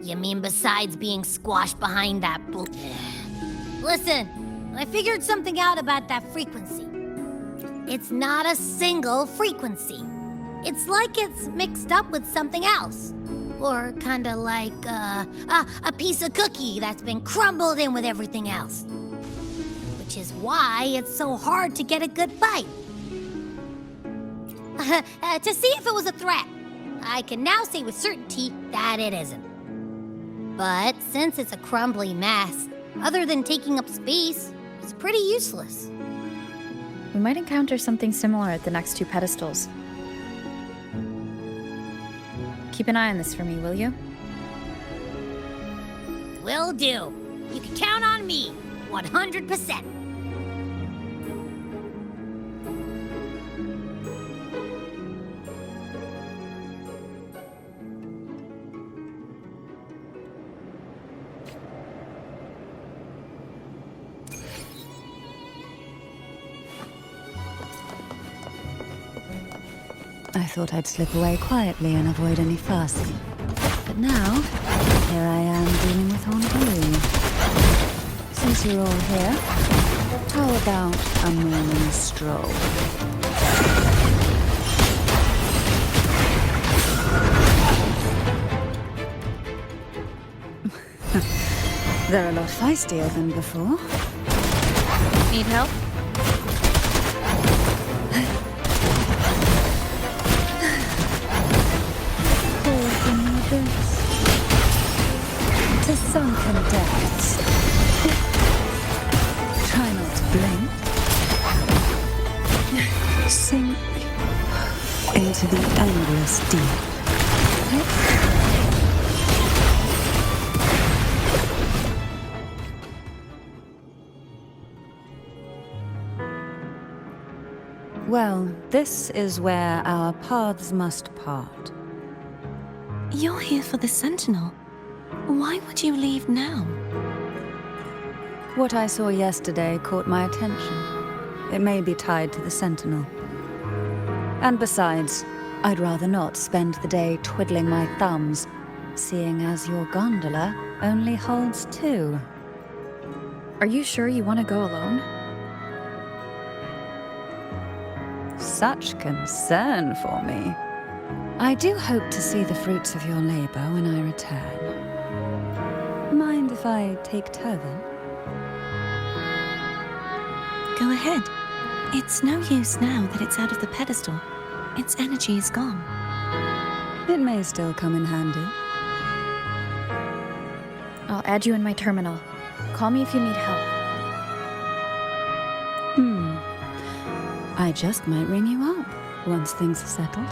You mean besides being squashed behind that Listen, I figured something out about that frequency. It's not a single frequency. It's like it's mixed up with something else. Or kinda like, a piece of cookie that's been crumbled in with everything else. Which is why it's so hard to get a good bite. To see if it was a threat. I can now say with certainty that it isn't. But since it's a crumbly mess, other than taking up space, it's pretty useless. We might encounter something similar at the next 2 pedestals. Keep an eye on this for me, will you? Will do. You can count on me, 100%. I thought I'd slip away quietly and avoid any fuss. But now, here I am dealing with all of you. Since you're all here, how about a morning stroll? They're a lot feistier than before. Need help? To sunken depths. Try not to blink. Sink into the endless deep. Well, this is where our paths must part. You're here for the Sentinel. Why would you leave now? What I saw yesterday caught my attention. It may be tied to the Sentinel. And besides, I'd rather not spend the day twiddling my thumbs, seeing as your gondola only holds 2. Are you sure you want to go alone? Such concern for me. I do hope to see the fruits of your labor when I return. Mind if I take Turvin? Go ahead. It's no use now that it's out of the pedestal. Its energy is gone. It may still come in handy. I'll add you in my terminal. Call me if you need help. I just might ring you up once things are settled.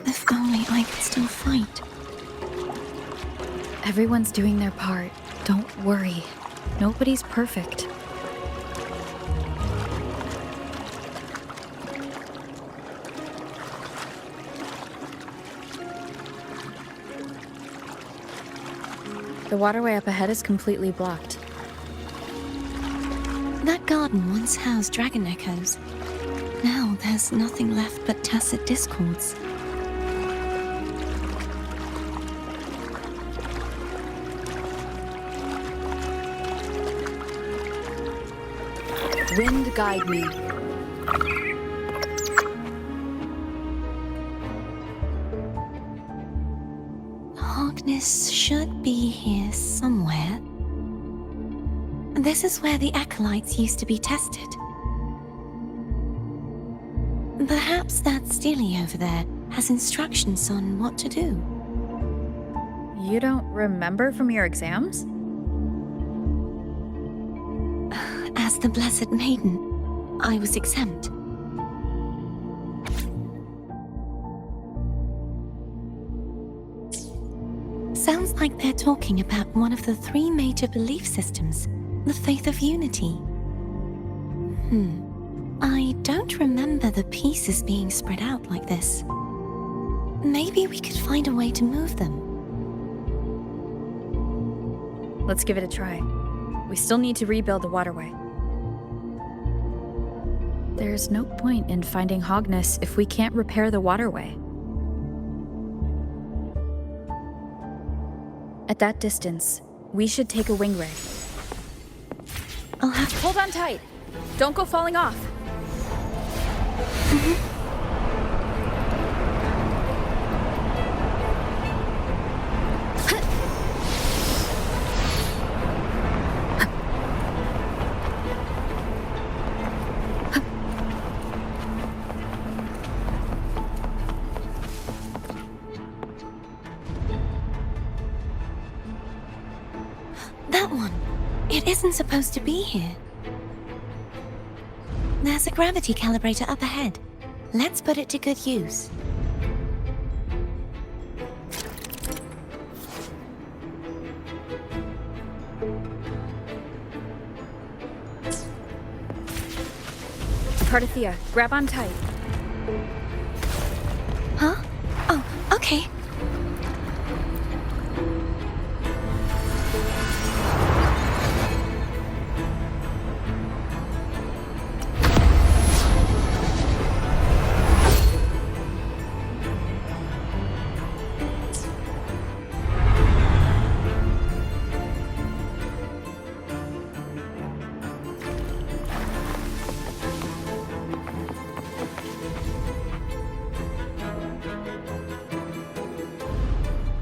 If only I could still fight. Everyone's doing their part. Don't worry. Nobody's perfect. The waterway up ahead is completely blocked. That garden once housed dragon echoes. Now there's nothing left but tacit discords. Wind guide me. Harkness should be here somewhere. This is where the acolytes used to be tested. Perhaps that Steely over there has instructions on what to do. You don't remember from your exams? As the Blessed Maiden, I was exempt. Sounds like they're talking about one of the 3 major belief systems, the faith of unity. I don't remember the pieces being spread out like this. maybe we could find a way to move them. Let's give it a try. We still need to rebuild the waterway. There's no point in finding Hogness if we can't repair the waterway. At that distance, we should take a wing ray. I'll have to... Hold on tight! Don't go falling off! That one. It isn't supposed to be here. There's a gravity calibrator up ahead. Let's put it to good use. Cardathea, grab on tight. Huh? Oh, okay.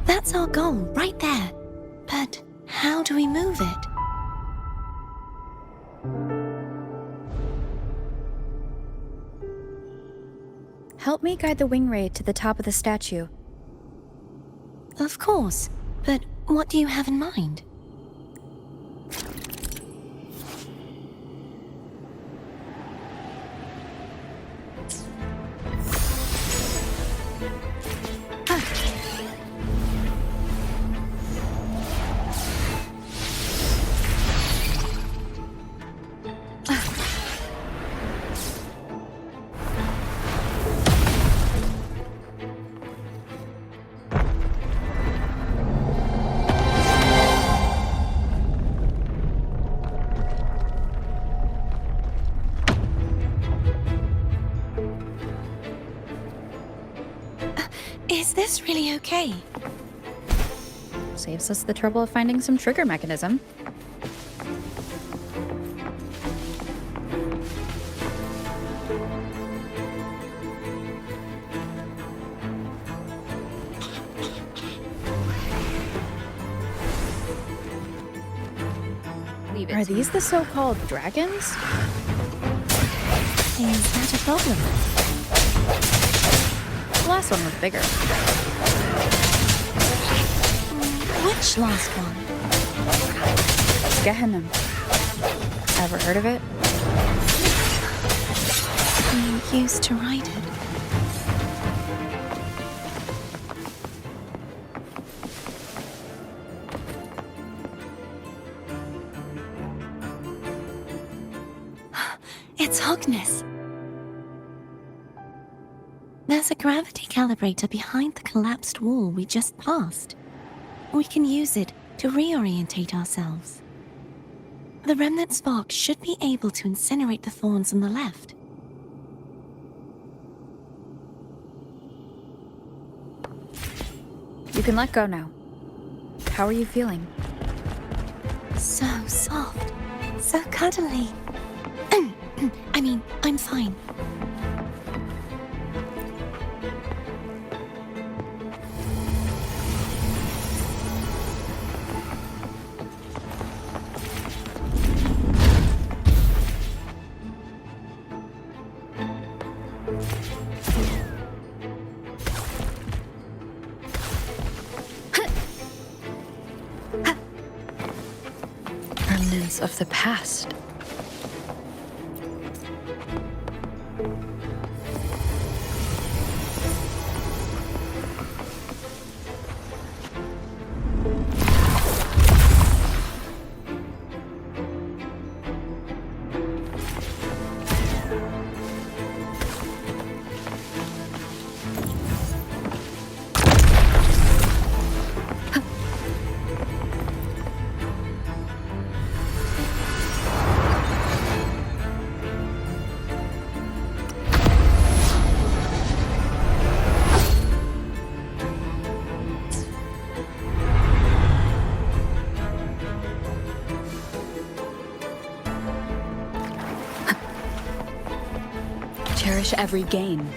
That's our goal, right there. But how do we move it? Help me guide the wing ray to the top of the statue. Of course. But what do you have in mind? Is this really okay? Saves us the trouble of finding some trigger mechanism. Are these the so-called dragons? Is that a problem? The last one was bigger. Which last one? Gehenna. Ever heard of it? You used to ride it. It's Hogness. There's a gravity calibrator behind the collapsed wall we just passed. We can use it to reorientate ourselves. The remnant spark should be able to incinerate the thorns on the left. You can let go now. How are you feeling? So soft, so cuddly. I mean, I'm fine. Remnants of the past. cherish every gain.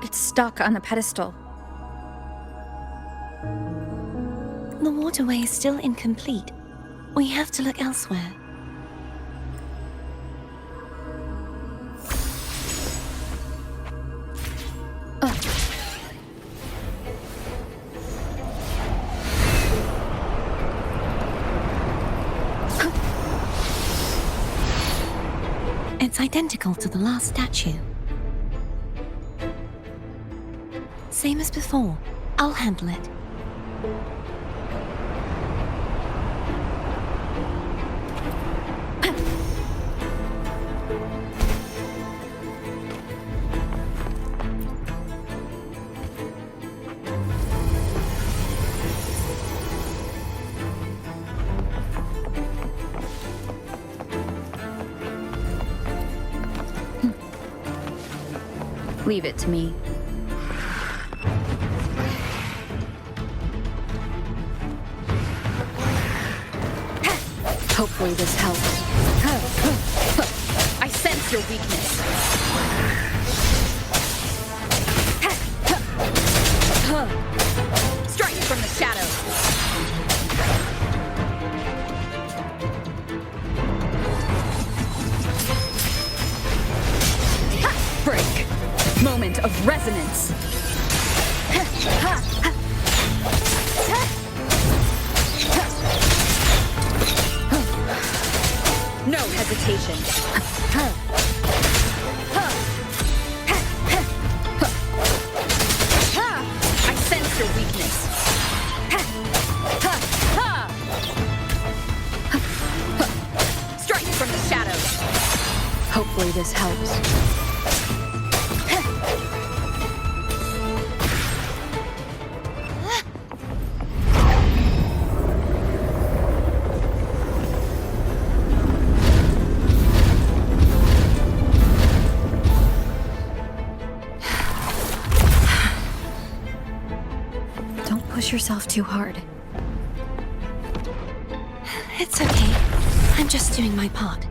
It's stuck on the pedestal. The waterway is still incomplete. We have to look elsewhere. It's identical to the last statue. Same as before. I'll handle it. Leave it to me. Hopefully this helps. I sense your weakness. Strike from the shadows. Break. Moment of resonance. No hesitation. I sense your weakness. Strike from the shadows. Hopefully this helps. Push yourself too hard. It's okay. I'm just doing my part.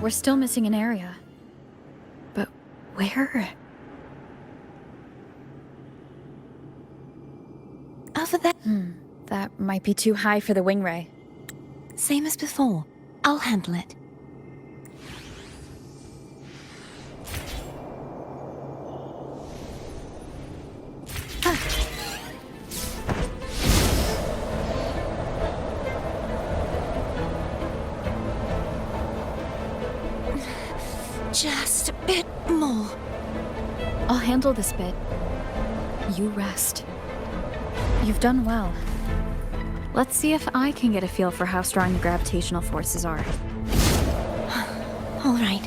We're still missing an area. But where? Over there. That might be too high for the wing ray. Same as before. I'll handle it. Just a bit more. I'll handle this bit. You rest. You've done well. Let's see if I can get a feel for how strong the gravitational forces are. All right.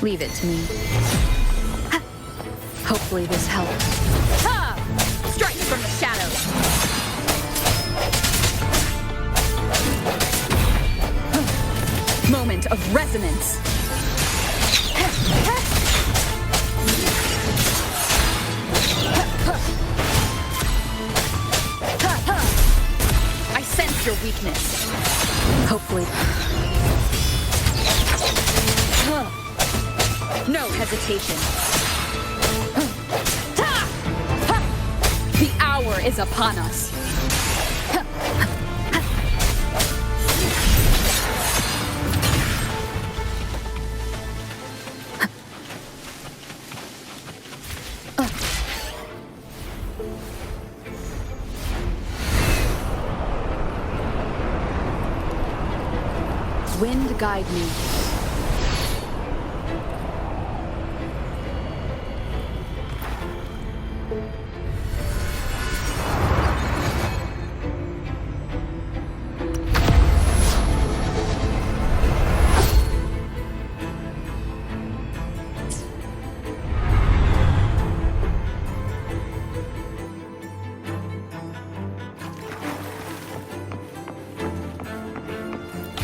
Leave it to me. Hopefully this helps. Strike from the shadows. Moment of resonance. I sense your weakness. Hopefully. No hesitation. The hour is upon us. Wind guide me.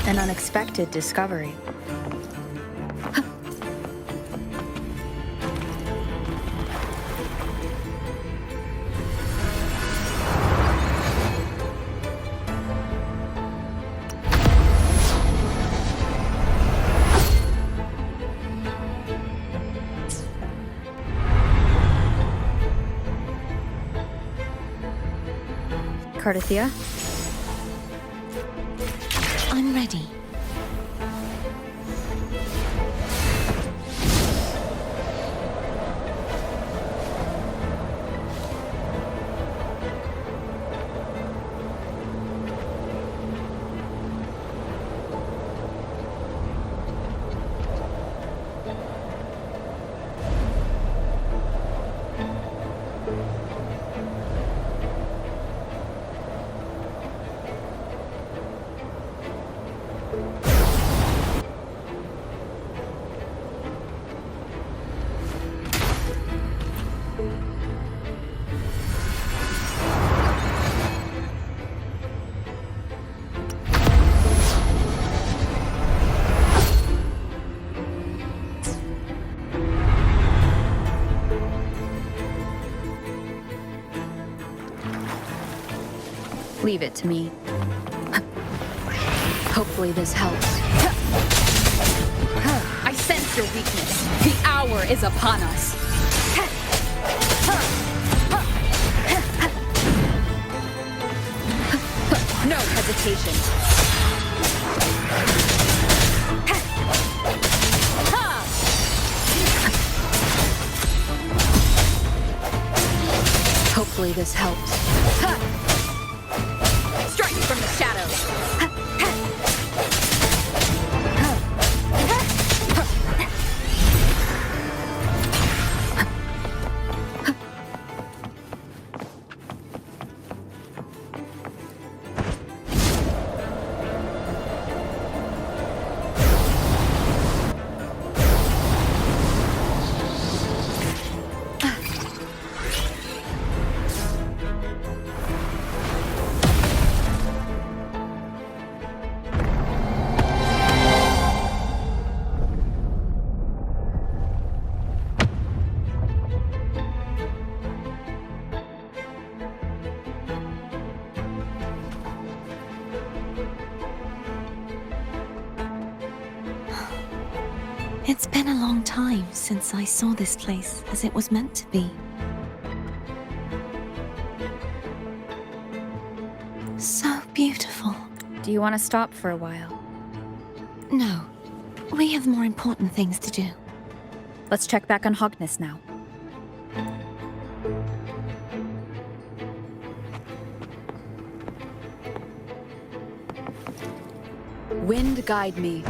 An unexpected discovery. Cardathia? I'm ready. Leave it to me. Hopefully this helps. I sense your weakness. The hour is upon us. No hesitation. Hopefully this helps. Strike from the shadows. It's been a long time since I saw this place as it was meant to be. So beautiful. Do you want to stop for a while? No, we have more important things to do. Let's check back on Hogness now. Wind guide me.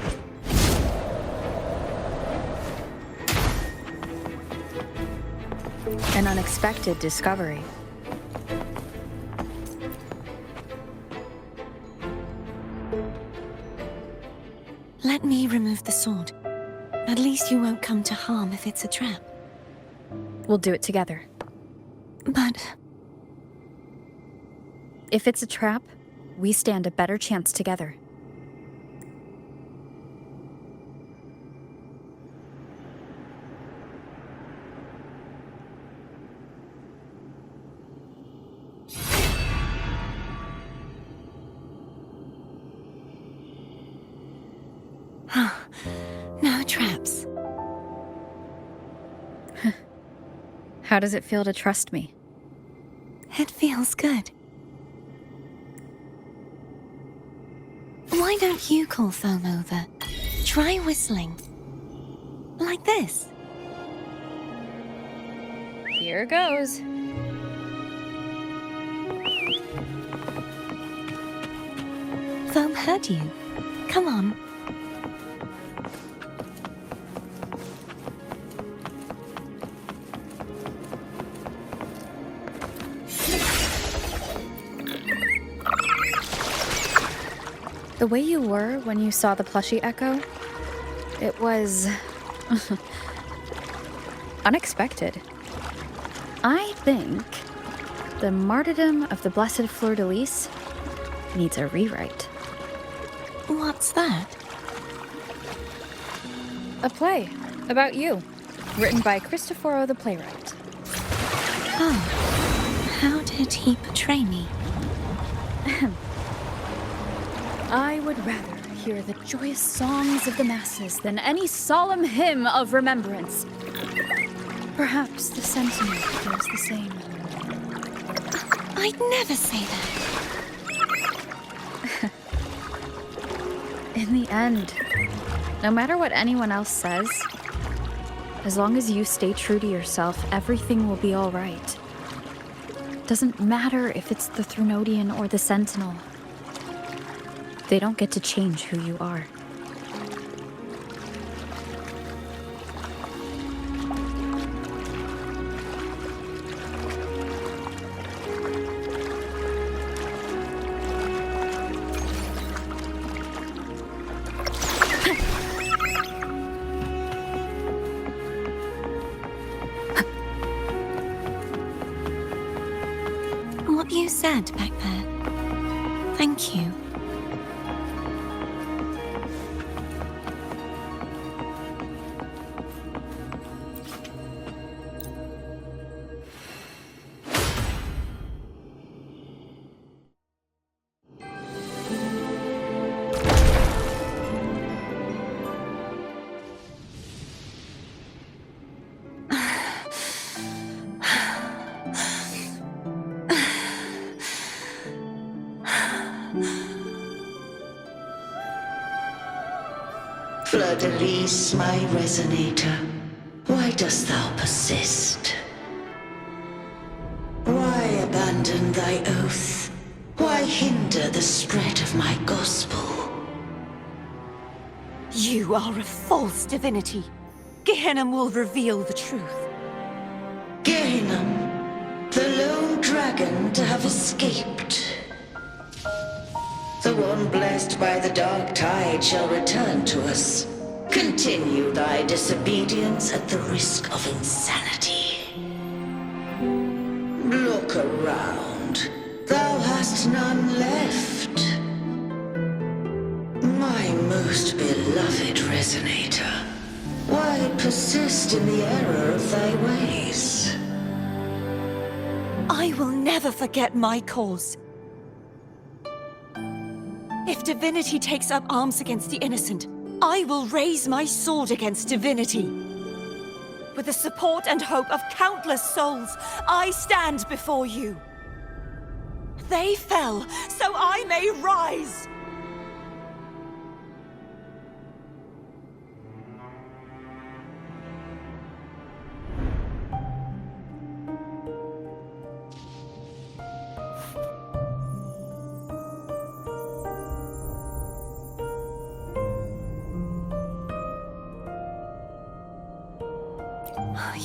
An unexpected discovery. Let me remove the sword. At least you won't come to harm if it's a trap. We'll do it together. But If it's a trap, we stand a better chance together. No traps. How does it feel to trust me? It feels good. Why don't you call Foam over? Try whistling. Like this. Here goes. Foam heard you. Come on. The way you were when you saw the plushie echo, it was unexpected. I think the martyrdom of the Blessed Fleur-de-Lis needs a rewrite. What's that? A play about you, written by Cristoforo the playwright. Oh, how did he portray me? I would rather hear the joyous songs of the masses than any solemn hymn of remembrance. Perhaps the Sentinel feels the same. I'd never say that. In the end, no matter what anyone else says, as long as you stay true to yourself, everything will be all right. Doesn't matter if it's the Threnodian or the Sentinel. They don't get to change who you are. What you said back there. Thank you. Fleur-de-Lis, my resonator, why dost thou persist? Why abandon thy oath? Why hinder the spread of my gospel? You are a false divinity. Gehenna will reveal the truth. Gehenna, the lone dragon to have escaped. The one blessed by the dark tide shall return to us. Continue thy disobedience at the risk of insanity. Look around. Thou hast none left. My most beloved resonator, why persist in the error of thy ways? I will never forget my cause. If Divinity takes up arms against the innocent, I will raise my sword against Divinity. With the support and hope of countless souls, I stand before you. They fell, so I may rise!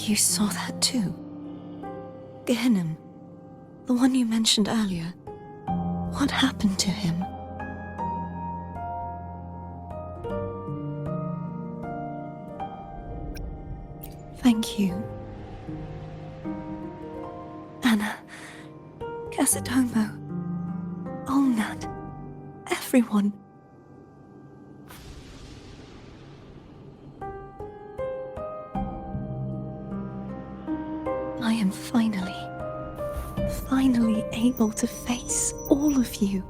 You saw that too? Gehenna, the one you mentioned earlier. What happened to him? Thank you. Anna, Casatomo, Olnat, everyone. I am finally able to face all of you.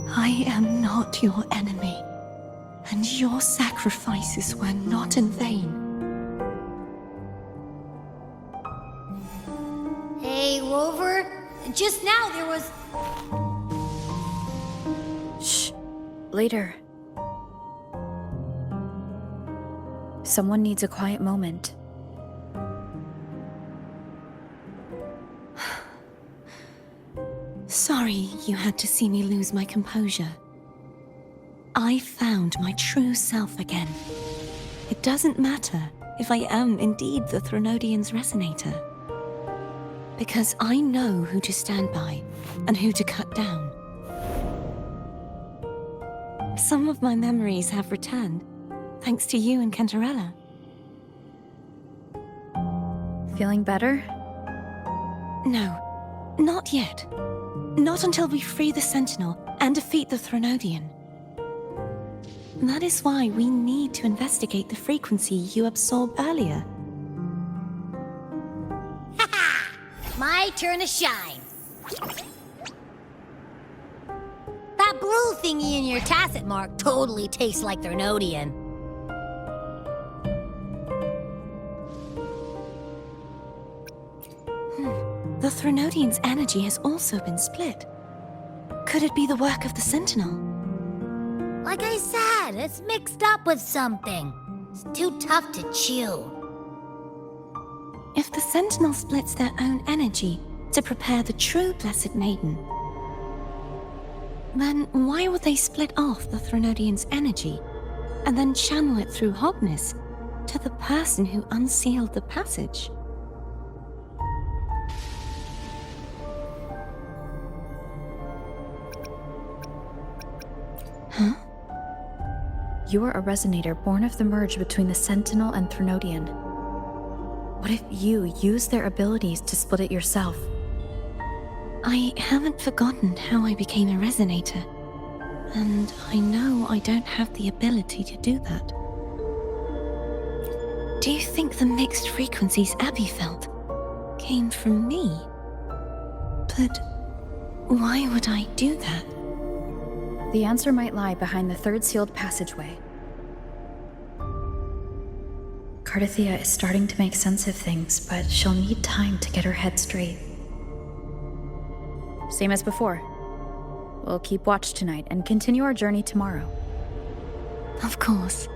I am not your enemy. And your sacrifices were not in vain. Hey, Rover, just now there was... Shh. Later. Someone needs a quiet moment. Sorry you had to see me lose my composure. I found my true self again. It doesn't matter if I am indeed the Threnodian's resonator. Because I know who to stand by and who to cut down. Some of my memories have returned, thanks to you and Cantarella. Feeling better? No, not yet. Not until we free the Sentinel and defeat the Threnodian. That is why we need to investigate the frequency you absorbed earlier. My turn to shine. That blue thingy in your tacit mark totally tastes like Threnodian. The Threnodian's energy has also been split. Could it be the work of the Sentinel? Like I said, it's mixed up with something. It's too tough to chew. If the Sentinel splits their own energy to prepare the true Blessed Maiden, then why would they split off the Threnodian's energy and then channel it through Hognis to the person who unsealed the passage? Huh? You are a resonator born of the merge between the Sentinel and Threnodian. What if you use their abilities to split it yourself? I haven't forgotten how I became a resonator, and I know I don't have the ability to do that. Do you think the mixed frequencies Abby felt came from me? But why would I do that? The answer might lie behind the third sealed passageway. Cardathia is starting to make sense of things, but she'll need time to get her head straight. Same as before. We'll keep watch tonight and continue our journey tomorrow. Of course.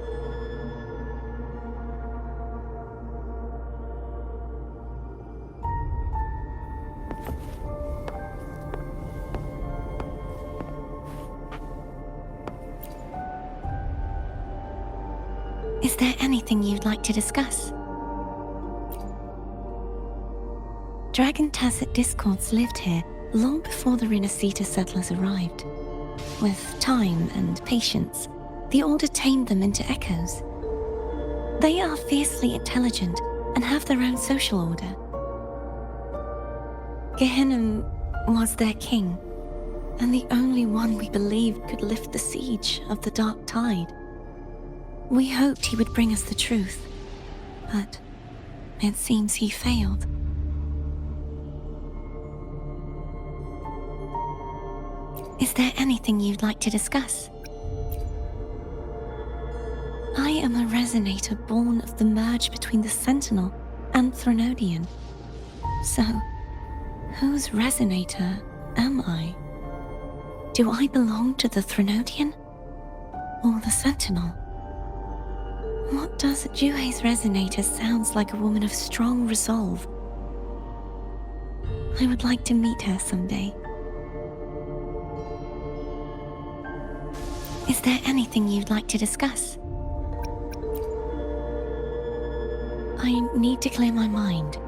Is there anything you'd like to discuss? Dragon Tacet discords lived here long before the Renacita settlers arrived. With time and patience, the Order tamed them into echoes. They are fiercely intelligent and have their own social order. Gehinnom was their king, and the only one we believed could lift the siege of the Dark Tide. We hoped he would bring us the truth, but it seems he failed. Is there anything you'd like to discuss? I am a resonator born of the merge between the Sentinel and Threnodian. So, whose resonator am I? Do I belong to the Threnodian or the Sentinel? What does Juhe's resonator sounds like a woman of strong resolve? I would like to meet her someday. Is there anything you'd like to discuss? I need to clear my mind.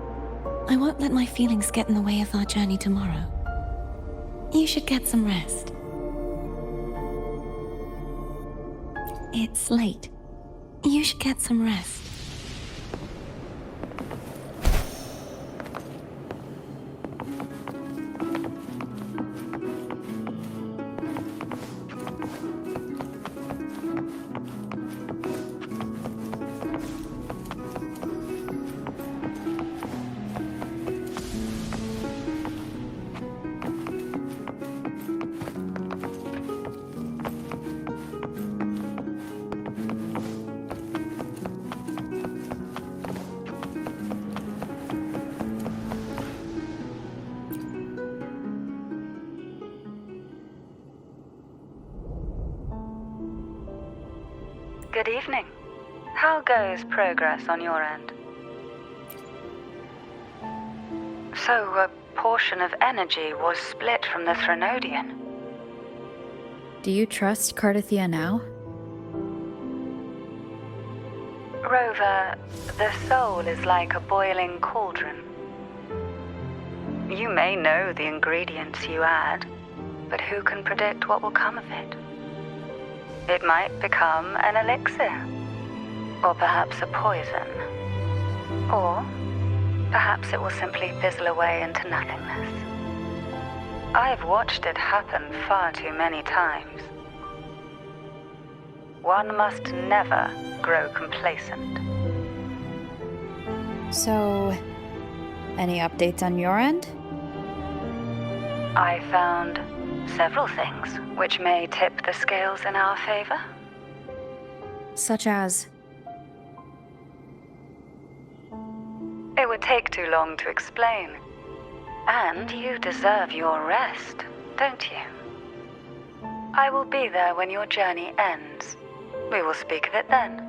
I won't let my feelings get in the way of our journey tomorrow. You should get some rest. It's late. You should get some rest. Good evening. How goes progress on your end? So, a portion of energy was split from the Threnodian. Do you trust Cardathia now? Rover, the soul is like a boiling cauldron. You may know the ingredients you add, but who can predict what will come of it? It might become an elixir, or perhaps a poison, or perhaps it will simply fizzle away into nothingness. I've watched it happen far too many times. One must never grow complacent. So, any updates on your end? I found several things which may tip the scales in our favor. Such as? It would take too long to explain. And you deserve your rest, don't you? I will be there when your journey ends. We will speak of it then.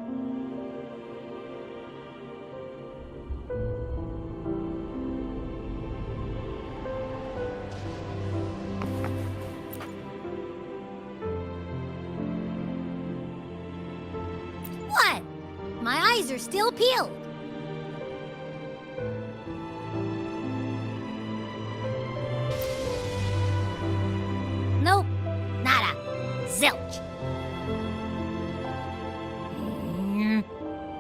What? My eyes are still peeled. Nope. Nada. Zilch.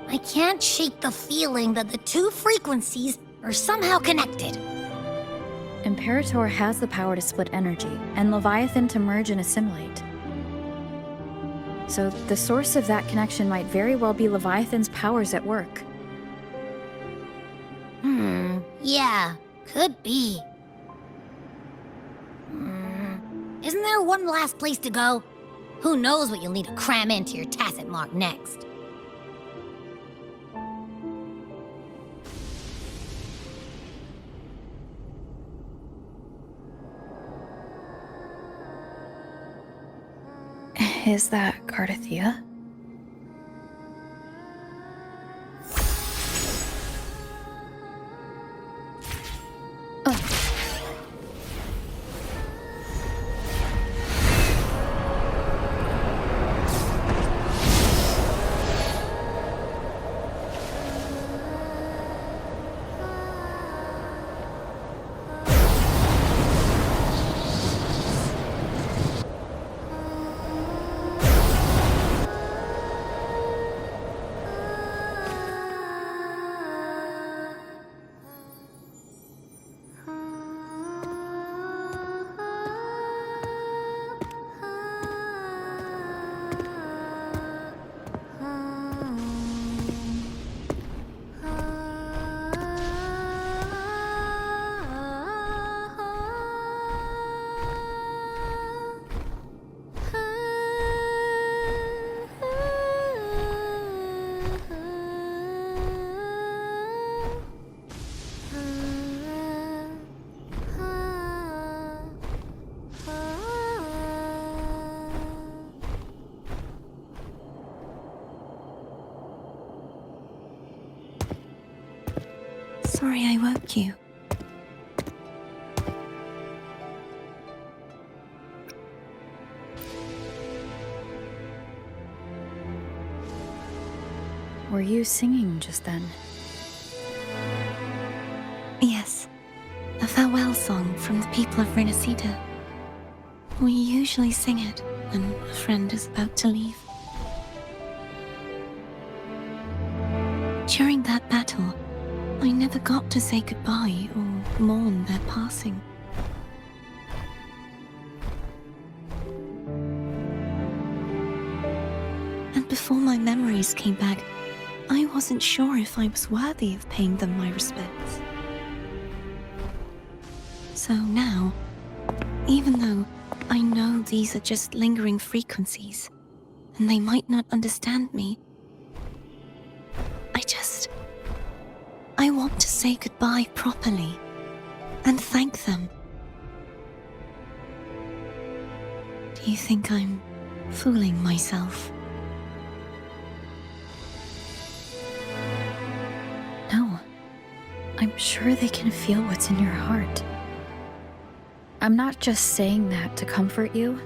I can't shake the feeling that the two frequencies are somehow connected. Imperator has the power to split energy, and Leviathan to merge and assimilate. So the source of that connection might very well be Leviathan's powers at work. Yeah, could be. Isn't there one last place to go? Who knows what you'll need to cram into your tacit mark next? Is that Cardathia? Sorry I woke you. Were you singing just then? Yes, a farewell song from the people of Renacida. We usually sing it when a friend is about to leave. During that battle, I never got to say goodbye or mourn their passing. And before my memories came back, I wasn't sure if I was worthy of paying them my respects. So now, even though I know these are just lingering frequencies, and they might not understand me, I want to say goodbye properly and thank them. Do you think I'm fooling myself? I'm sure they can feel what's in your heart. I'm not just saying that to comfort you.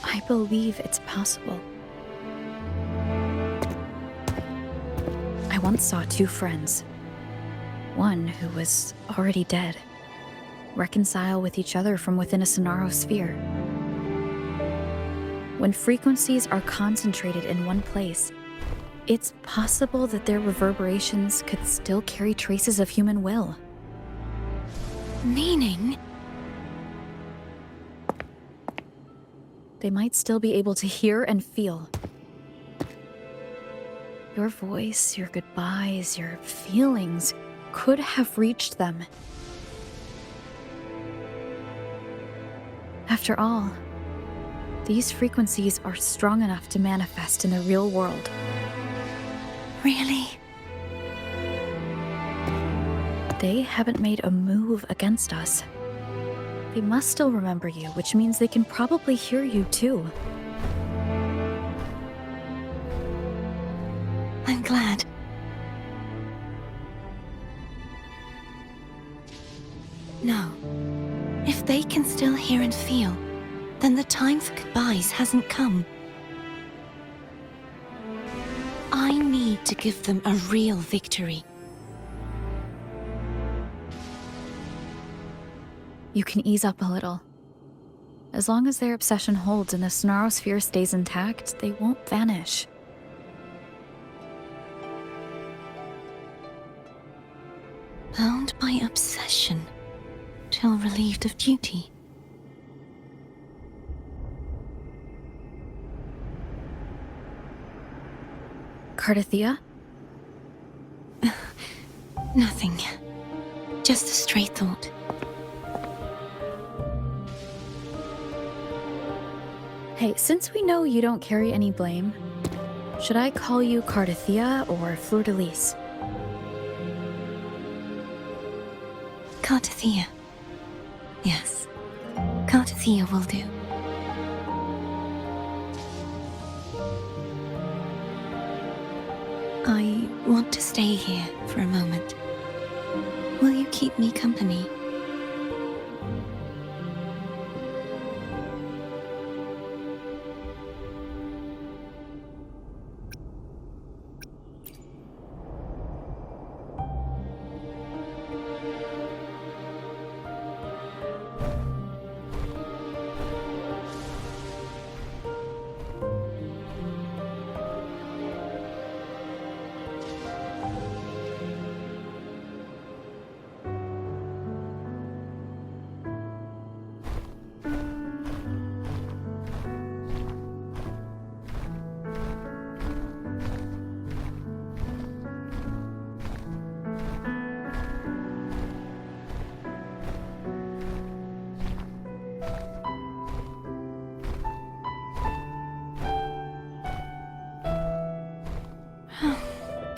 I believe it's possible. I once saw two friends. One who was already dead, reconcile with each other from within a Sonaro sphere. When frequencies are concentrated in one place, it's possible that their reverberations could still carry traces of human will. Meaning? They might still be able to hear and feel. Your voice, your goodbyes, your feelings could have reached them. After all, these frequencies are strong enough to manifest in the real world. Really? They haven't made a move against us. They must still remember you, which means they can probably hear you too. I'm glad. No. If they can still hear and feel, then the time for goodbyes hasn't come. I need to give them a real victory. You can ease up a little. As long as their obsession holds and the Sonaro sphere stays intact, they won't vanish. Bound by obsession, till relieved of duty. Cardathia? Nothing. Just a stray thought. Hey, since we know you don't carry any blame, should I call you Cardathia or Fleur-de-Lis? Cardathia. Yes. Cardathia will do. I want to stay here for a moment. Will you keep me company?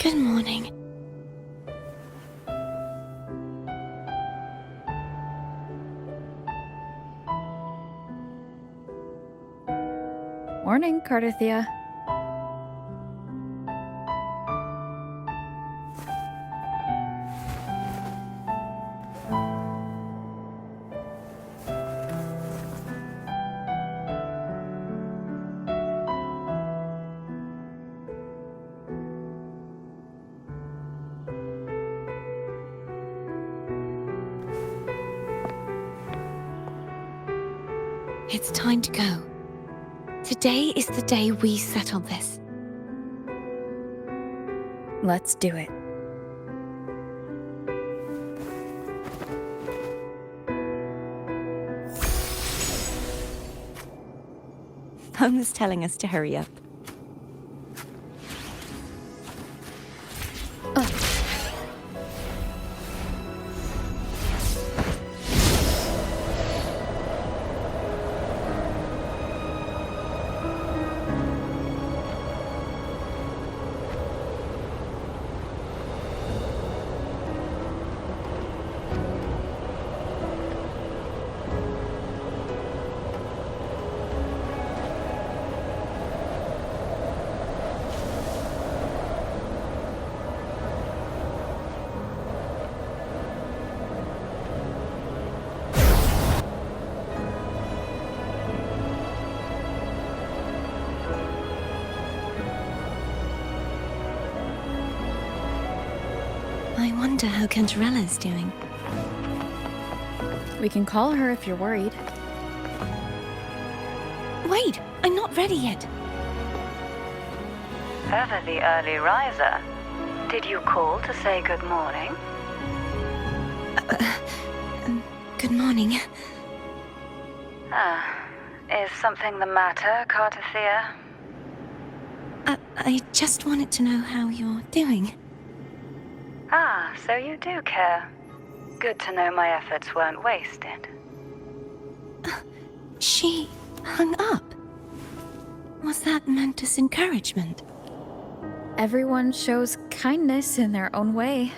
Good morning. Morning, Cardathia. It's time to go. Today is the day we settle this. Let's do it. Home is telling us to hurry up. I wonder how Cantarella's doing. We can call her if you're worried. Wait, I'm not ready yet. Ever the early riser. Did you call to say good morning? Good morning. Is something the matter, Cartathea? I just wanted to know how you're doing. So you do care. Good to know my efforts weren't wasted. She hung up. Was that meant as encouragement? Everyone shows kindness in their own way.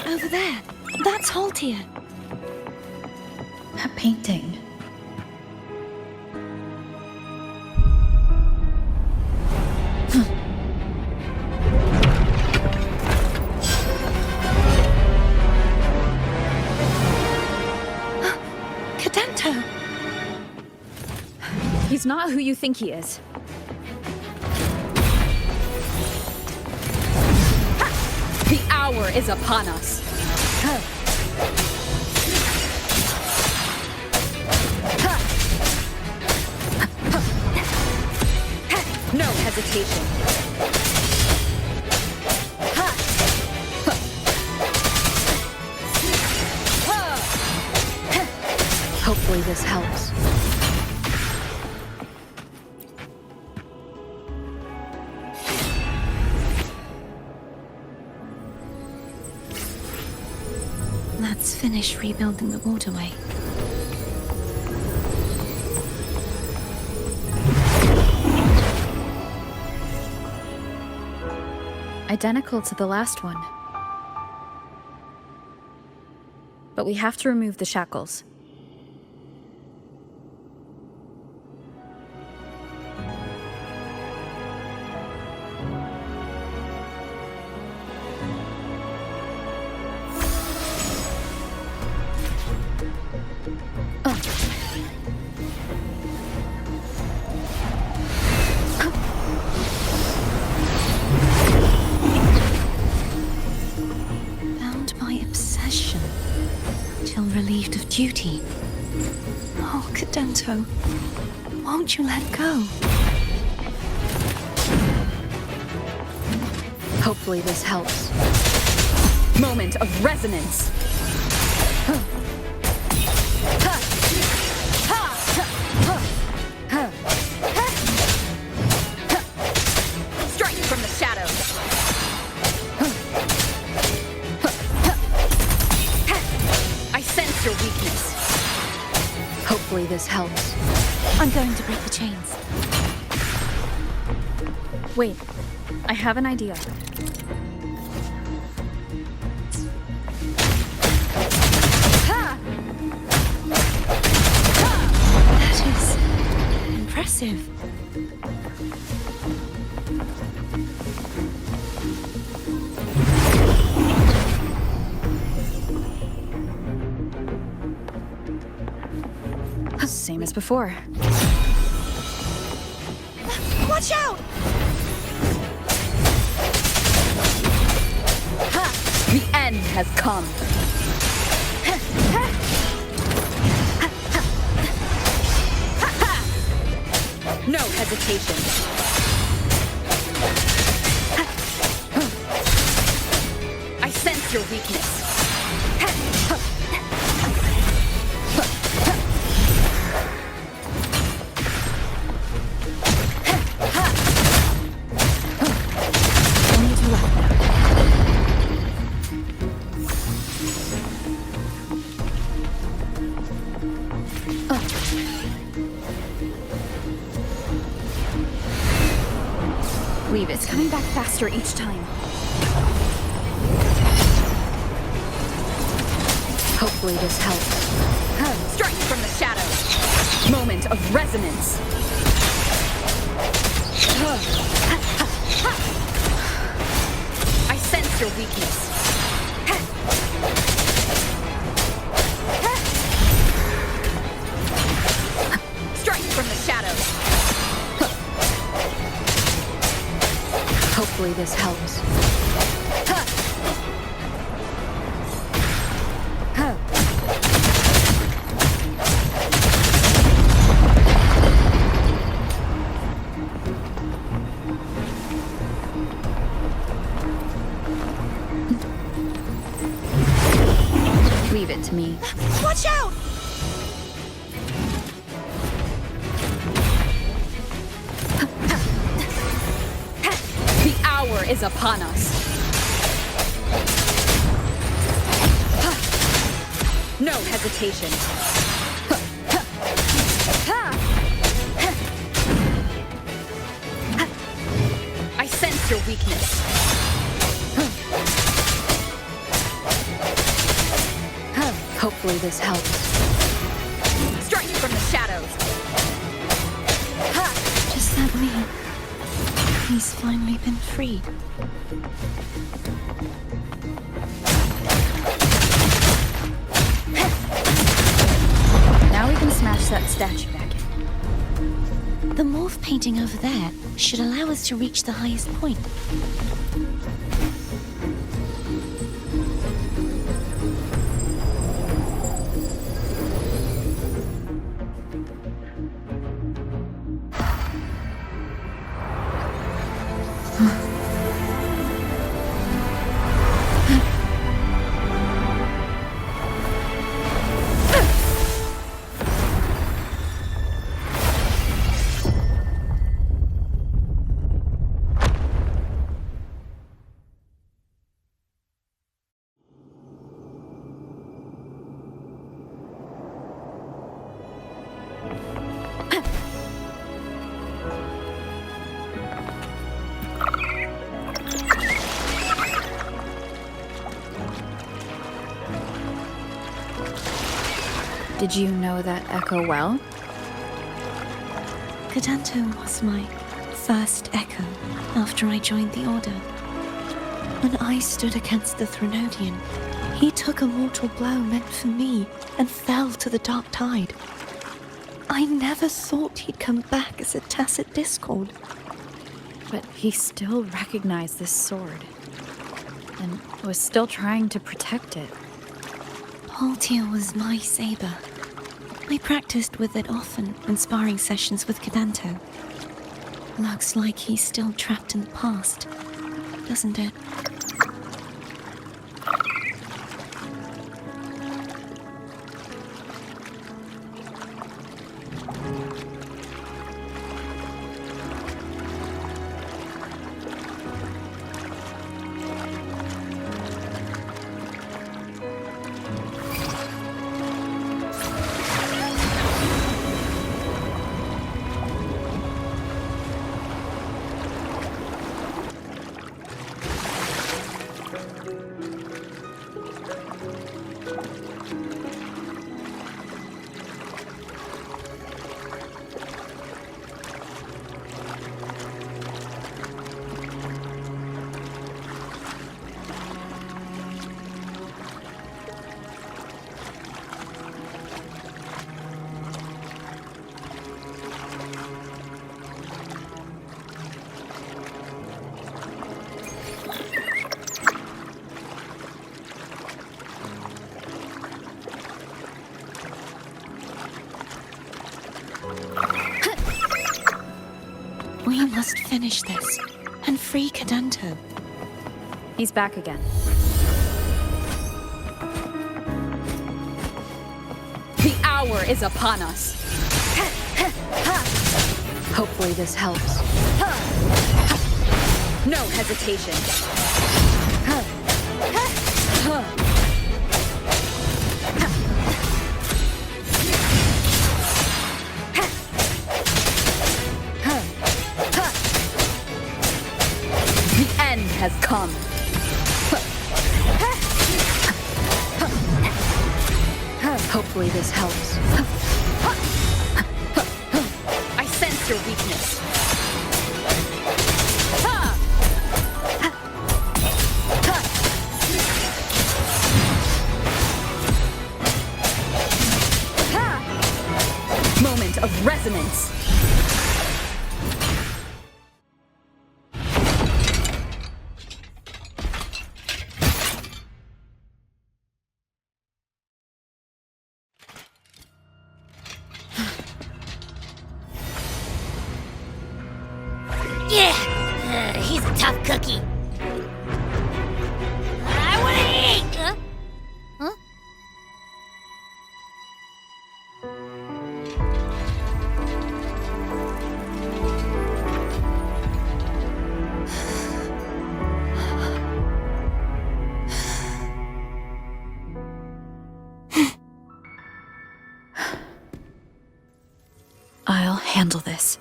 Over there. That's Haltia. That painting. Cadento! He's not who you think he is. The hour is upon us. No hesitation. Hopefully this helps. Let's finish rebuilding the waterway. Identical to the last one. But we have to remove the shackles. Bound by obsession, till relieved of duty. Oh, Cadento, won't you let go? Hopefully this helps. Moment of resonance. Strike from the shadows. I sense your weakness. Hopefully this helps. I'm going to break the chains. Wait, I have an idea. That is impressive. Same as before. Watch out! The end has come. No hesitation. Leave it. It's coming back faster each time. Hopefully this helps. Strike from the shadows. Moment of resonance. I sense your weakness. Strike from the shadows. Hopefully this helps. Leave it to me. Watch out! The hour is upon us. No hesitation. I sense your weakness. Hopefully this helps. Strike from the shadows. Does that mean he's finally been freed? Now we can smash that statue back in. The morph painting over there should allow us to reach the highest point. Did you know that echo well? Cadanto was my first echo after I joined the Order. When I stood against the Threnodian, he took a mortal blow meant for me and fell to the dark tide. I never thought he'd come back as a tacit discord. But he still recognized this sword. And was still trying to protect it. Haltier was my saber. I practiced with it often in sparring sessions with Cadanto. Looks like he's still trapped in the past, doesn't it? We must finish this and free Cadanto. He's back again. The hour is upon us. Hopefully this helps. No hesitation. has come. Hopefully this helps. I sense your weakness. Moment of resonance. Yeah, he's a tough cookie. I want to eat. Huh? I'll handle this.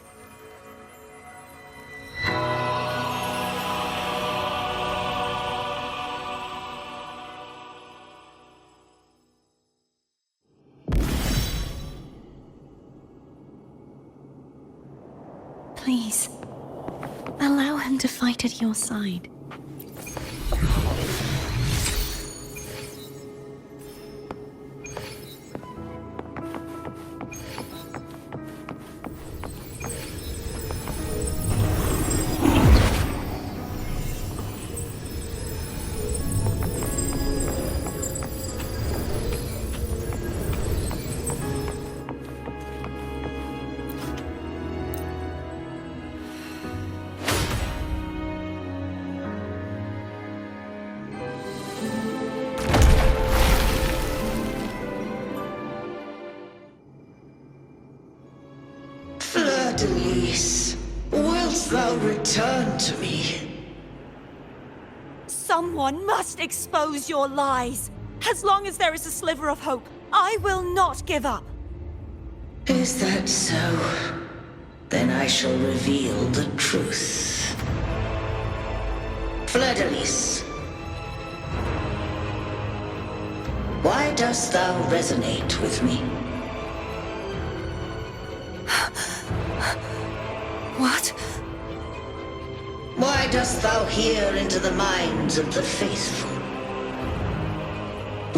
Please, allow him to fight at your side. Denise, wilt thou return to me? Someone must expose your lies. As long as there is a sliver of hope, I will not give up. Is that so? Then I shall reveal the truth. Fleur-de-Lis, why dost thou resonate with me? What? Why dost thou hear into the minds of the faithful?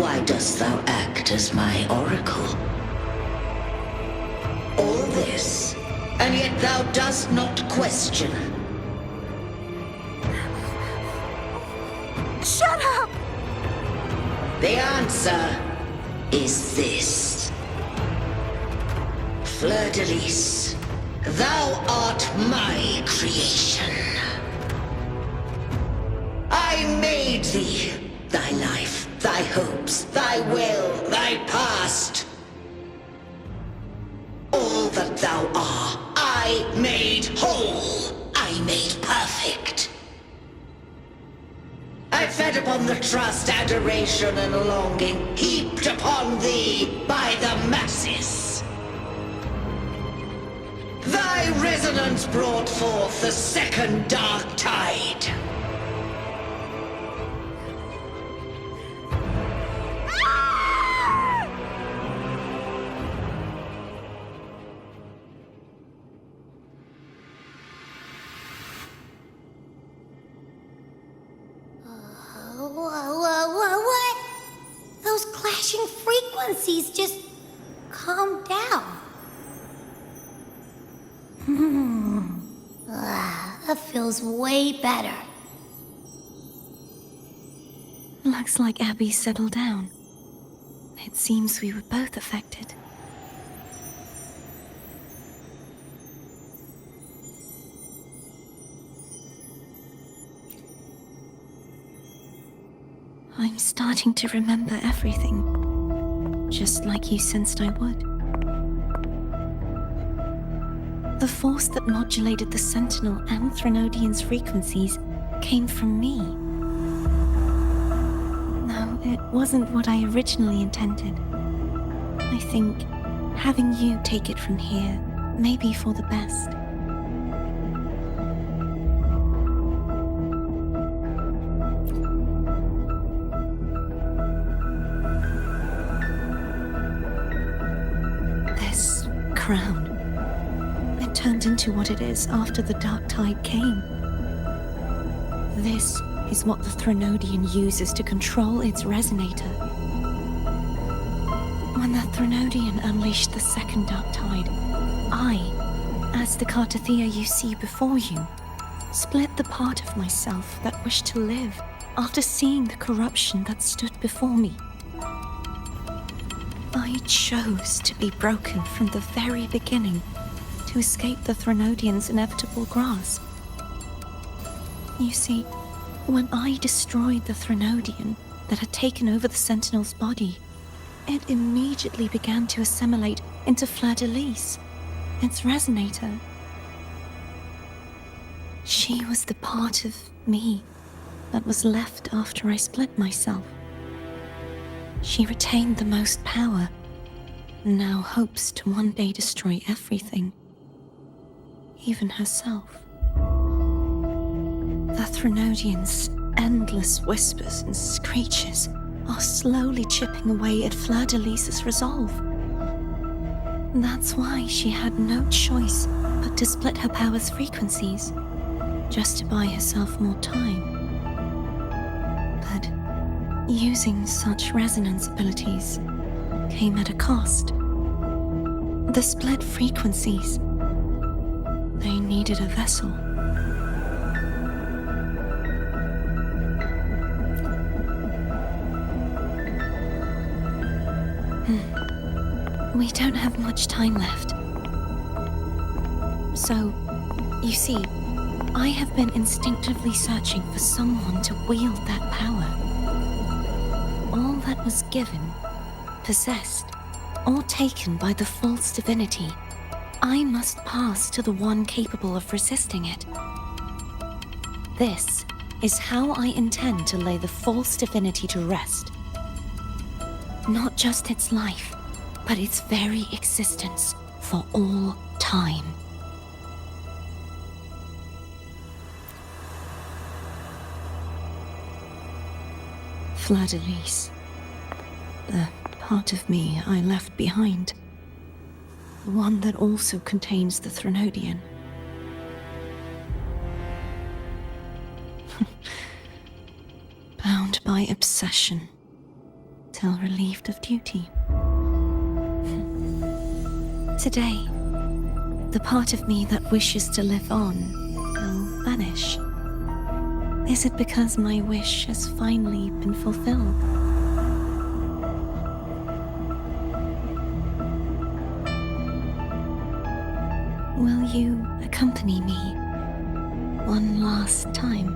Why dost thou act as my oracle? All this, and yet thou dost not question. Shut up! The answer is this. Fleur-de-Lis, thou art my creation. I made thee, thy life, thy hopes, thy will, thy past. All that thou art, I made whole. I made perfect. I fed upon the trust, adoration, and longing heaped upon thee by the masses. Thy resonance brought forth the second dark tide. What? Those clashing frequencies just calm down. That feels way better. Looks like Abby settled down. It seems we were both affected. I'm starting to remember everything, just like you sensed I would. The force that modulated the Sentinel and Threnodian's frequencies came from me. No, it wasn't what I originally intended. I think having you take it from here may be for the best. turned into what it is after the Dark Tide came. This is what the Threnodian uses to control its resonator. When the Threnodian unleashed the second Dark Tide, I, as the Cartathea you see before you, split the part of myself that wished to live after seeing the corruption that stood before me. I chose to be broken from the very beginning to escape the Threnodian's inevitable grasp. You see, when I destroyed the Threnodian that had taken over the Sentinel's body, it immediately began to assimilate into Fleur-de-Lis, its resonator. She was the part of me that was left after I split myself. She retained the most power, and now hopes to one day destroy everything, even herself. The Threnodian's endless whispers and screeches are slowly chipping away at Fleur-de-Lis's resolve. That's why she had no choice but to split her power's frequencies, just to buy herself more time. But using such resonance abilities came at a cost. The split frequencies, they needed a vessel. We don't have much time left. So, you see, I have been instinctively searching for someone to wield that power. All that was given, possessed, or taken by the false divinity, I must pass to the one capable of resisting it. This is how I intend to lay the false divinity to rest. Not just its life, but its very existence for all time. Fleur-de-Lis, the part of me I left behind, the one that also contains the Threnodian. Bound by obsession, till relieved of duty. Today, the part of me that wishes to live on will vanish. Is it because my wish has finally been fulfilled? Will you accompany me one last time?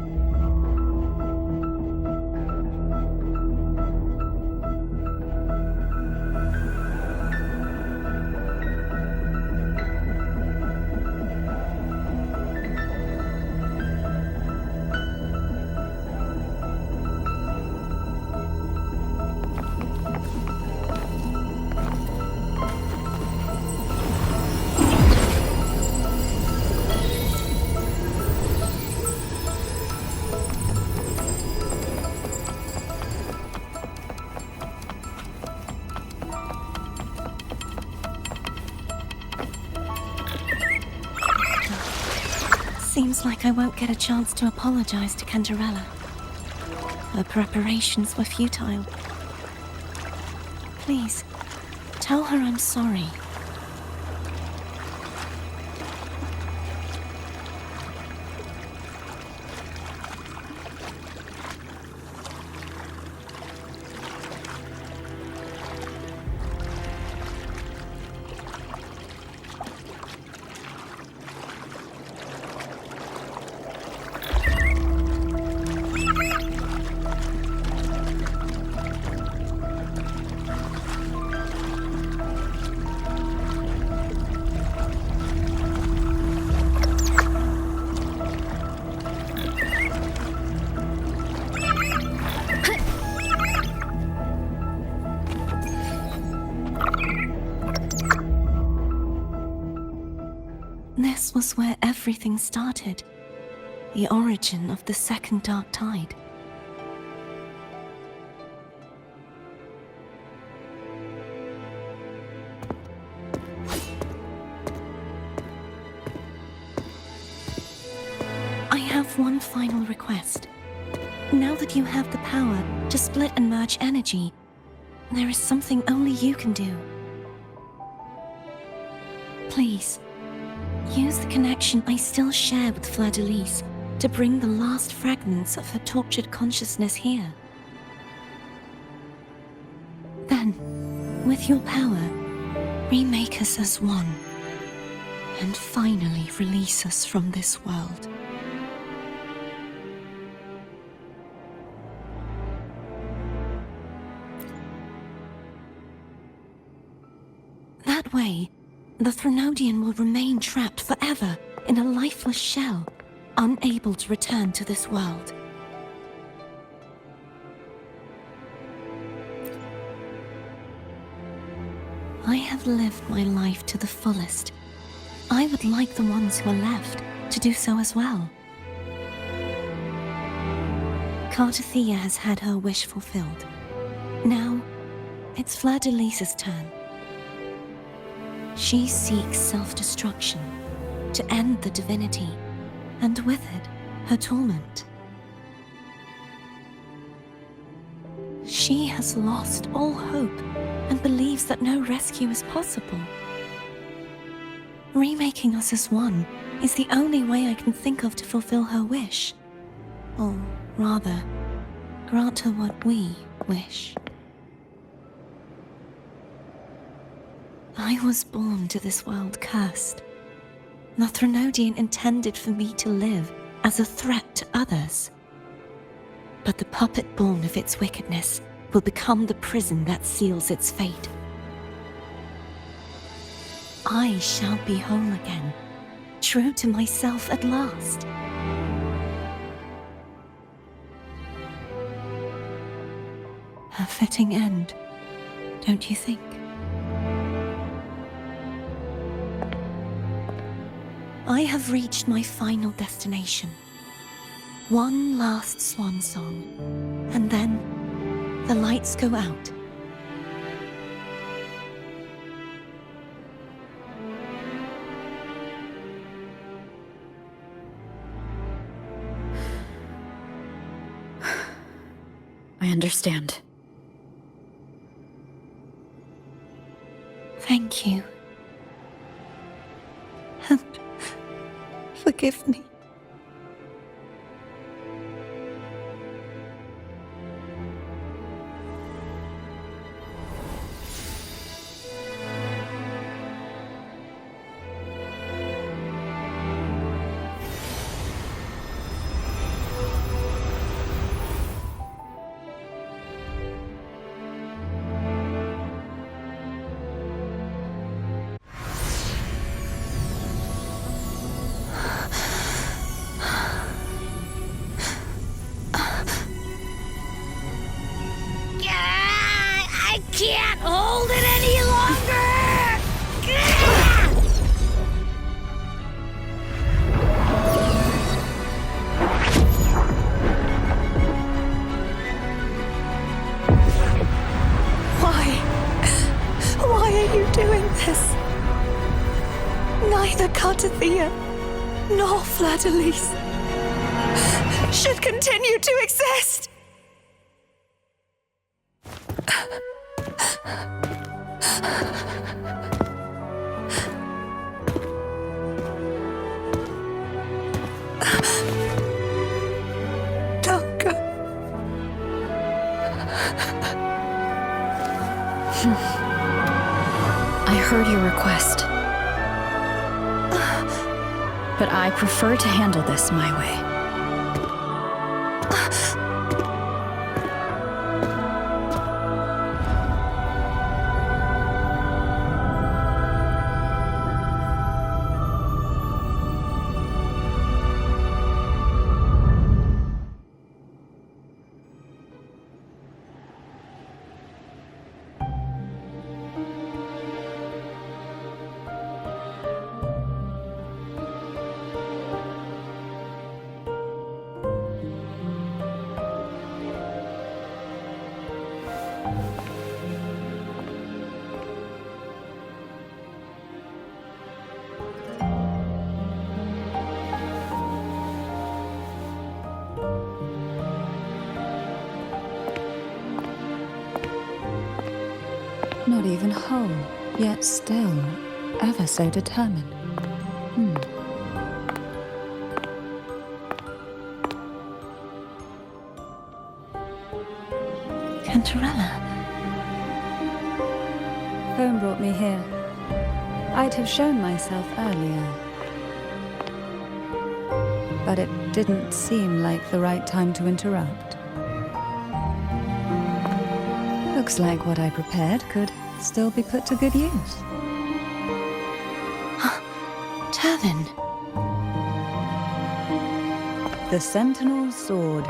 Seems like I won't get a chance to apologize to Cantarella. Her preparations were futile. Please, tell her I'm sorry. This was where everything started. The origin of the second Dark Tide. have one final request. Now that you have the power to split and merge energy, there is something only you can do. Please, use the connection I still share with Fleur-de-Lis to bring the last fragments of her tortured consciousness here. Then, with your power, remake us as one, and finally release us from this world. That way, the Threnodian will remain trapped forever in a lifeless shell, unable to return to this world. I have lived my life to the fullest. I would like the ones who are left to do so as well. Cartathea has had her wish fulfilled. Now, it's Fleur-de-Lis's turn. She seeks self-destruction to end the divinity, and with it, her torment. She has lost all hope and believes that no rescue is possible. Remaking us as one is the only way I can think of to fulfill her wish. Or rather, grant her what we wish. I was born to this world cursed. The Threnodian intended for me to live as a threat to others. But the puppet born of its wickedness will become the prison that seals its fate. I shall be whole again, true to myself at last. A fitting end, don't you think? I have reached my final destination. One last swan song, and then the lights go out. I understand. Thank you. And forgive me. I can't hold it any longer! Why are you doing this? Neither Cartathea nor Fleur-de-Lis should continue to exist! Don't go. I heard your request. But I prefer to handle this my way. Not even whole, yet still ever so determined. Cantarella. Phone brought me here. I'd have shown myself earlier. But it didn't seem like the right time to interrupt. Looks like what I prepared could still be put to good use. Turvin. The Sentinel's sword.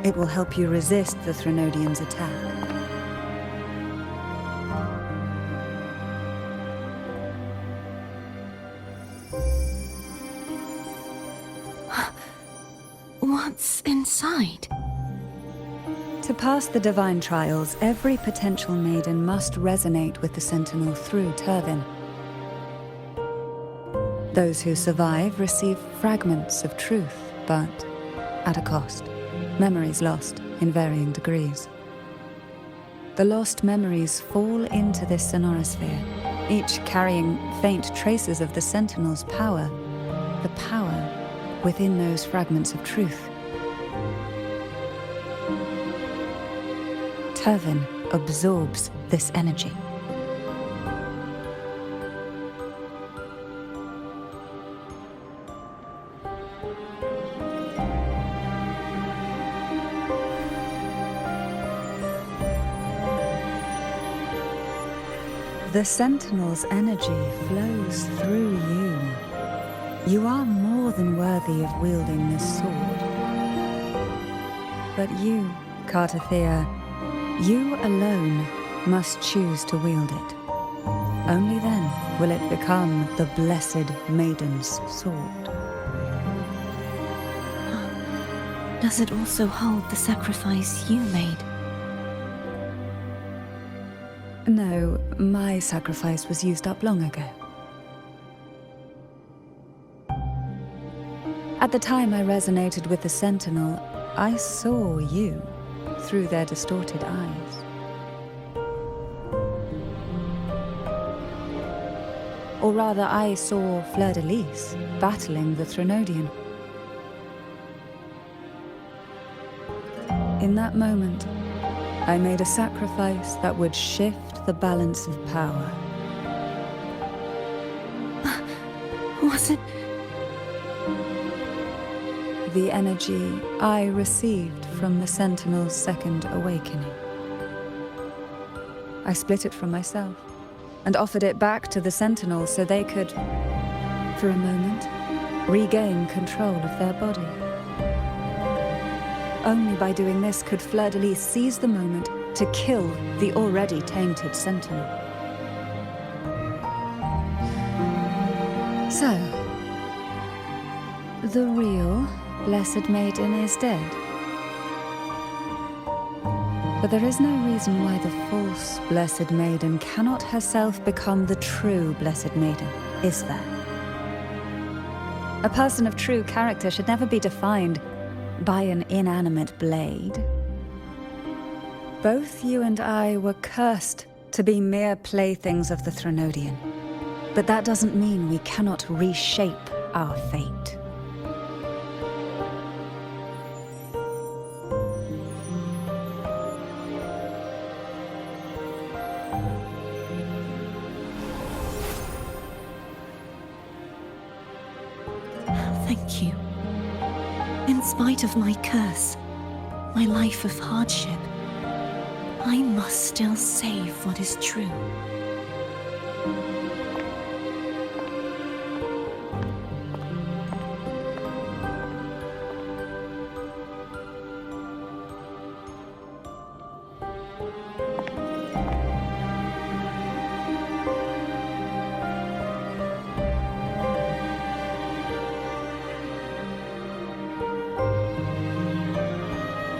It will help you resist the Threnodian's attack. What's inside? To pass the divine trials, every potential maiden must resonate with the Sentinel through Turvin. Those who survive receive fragments of truth, but at a cost. Memories lost in varying degrees. The lost memories fall into this sonorosphere, each carrying faint traces of the Sentinel's power, the power within those fragments of truth. Turvin absorbs this energy. The Sentinel's energy flows through you. You are more than worthy of wielding this sword. But you, Cartathea, you alone must choose to wield it. Only then will it become the Blessed Maiden's sword. Does it also hold the sacrifice you made? No, my sacrifice was used up long ago. At the time I resonated with the Sentinel, I saw you through their distorted eyes. Or rather, I saw Fleur-de-Lis battling the Threnodian. In that moment, I made a sacrifice that would shift the balance of power. Was it? The energy I received from the Sentinel's second awakening. I split it from myself and offered it back to the Sentinel so they could, for a moment, regain control of their body. Only by doing this could Fleur-de-Lis seize the moment to kill the already tainted Sentinel. So, the real Blessed Maiden is dead. But there is no reason why the false Blessed Maiden cannot herself become the true Blessed Maiden, is there? A person of true character should never be defined by an inanimate blade. Both you and I were cursed to be mere playthings of the Threnodian. But that doesn't mean we cannot reshape our fate. Thank you. In spite of my curse, my life of hardship, I must still save what is true.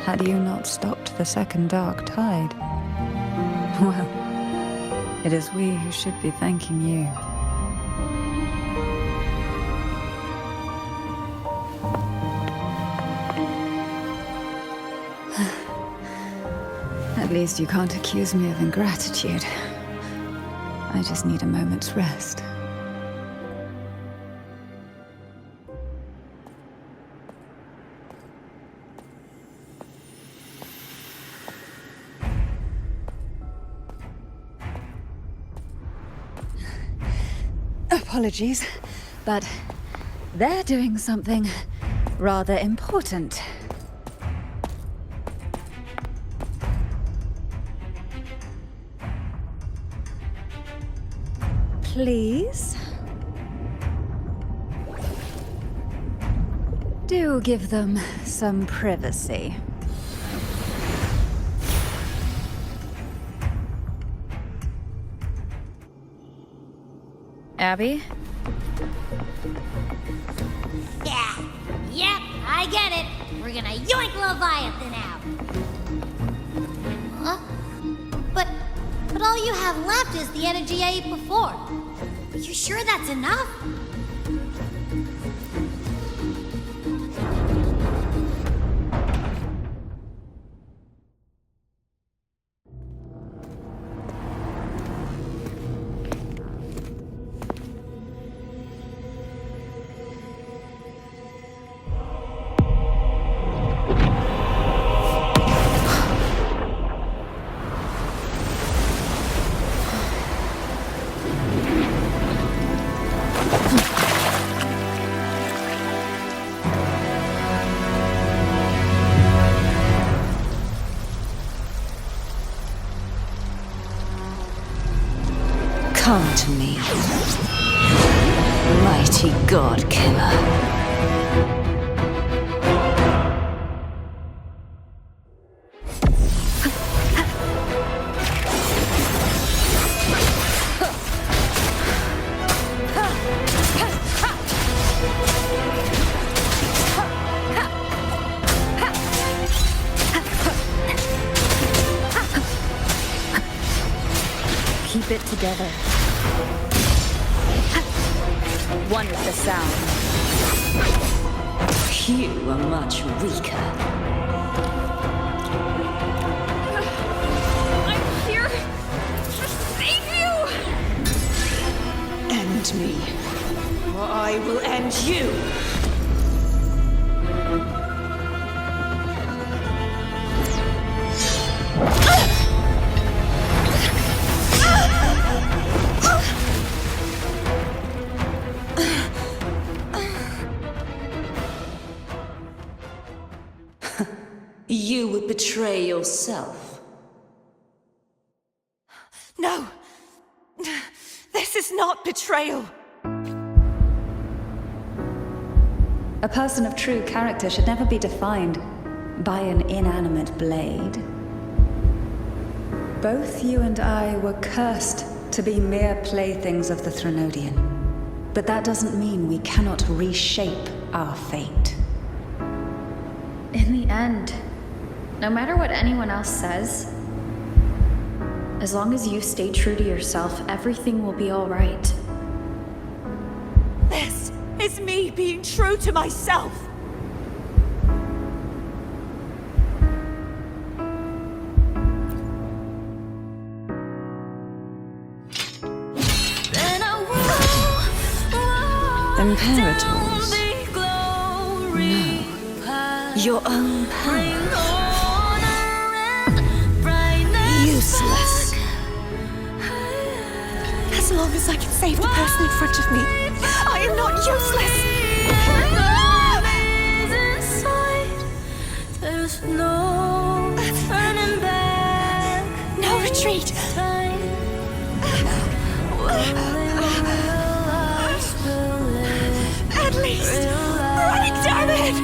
Had you not stopped the second dark tide? Well, it is we who should be thanking you. At least you can't accuse me of ingratitude. just need a moment's rest. Apologies, but they're doing something rather important. Please? Do give them some privacy. Abby? Yeah. Yep, I get it. We're gonna yoink Leviathan out. Huh? But all you have left is the energy I ate before. Are you sure that's enough? Come to me, mighty God Killer. Keep it together. One with the sound. You are much weaker. I'm here to save you! End me, or I will end you! You would betray yourself. No! This is not betrayal! A person of true character should never be defined by an inanimate blade. Both you and I were cursed to be mere playthings of the Threnodian. But that doesn't mean we cannot reshape our fate. In the end, no matter what anyone else says, as long as you stay true to yourself, everything will be all right. This is me being true to myself! Imperators? No. Your own power. Useless. As long as I can save the person in front of me, I am not useless! There's no turning back. No retreat! At least, running, damn it!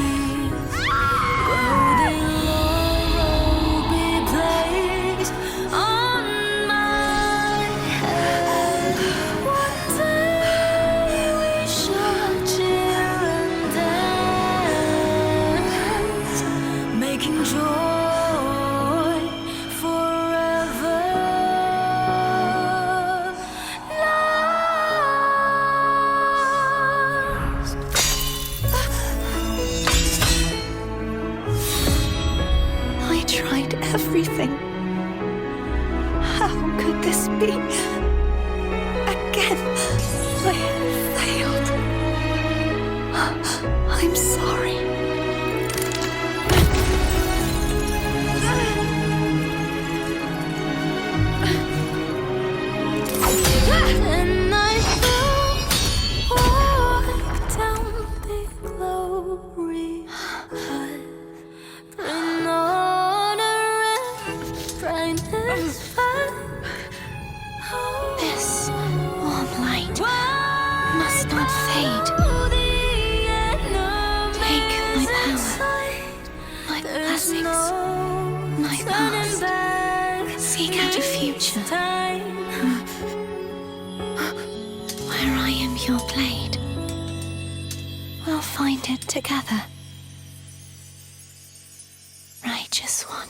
I'm sorry. And I walk down the glory path, bring honor and brightness back. This warm light must not fade. Take my power, my blessings, my past. Seek out a future where I am your blade. We'll find it together. Righteous one.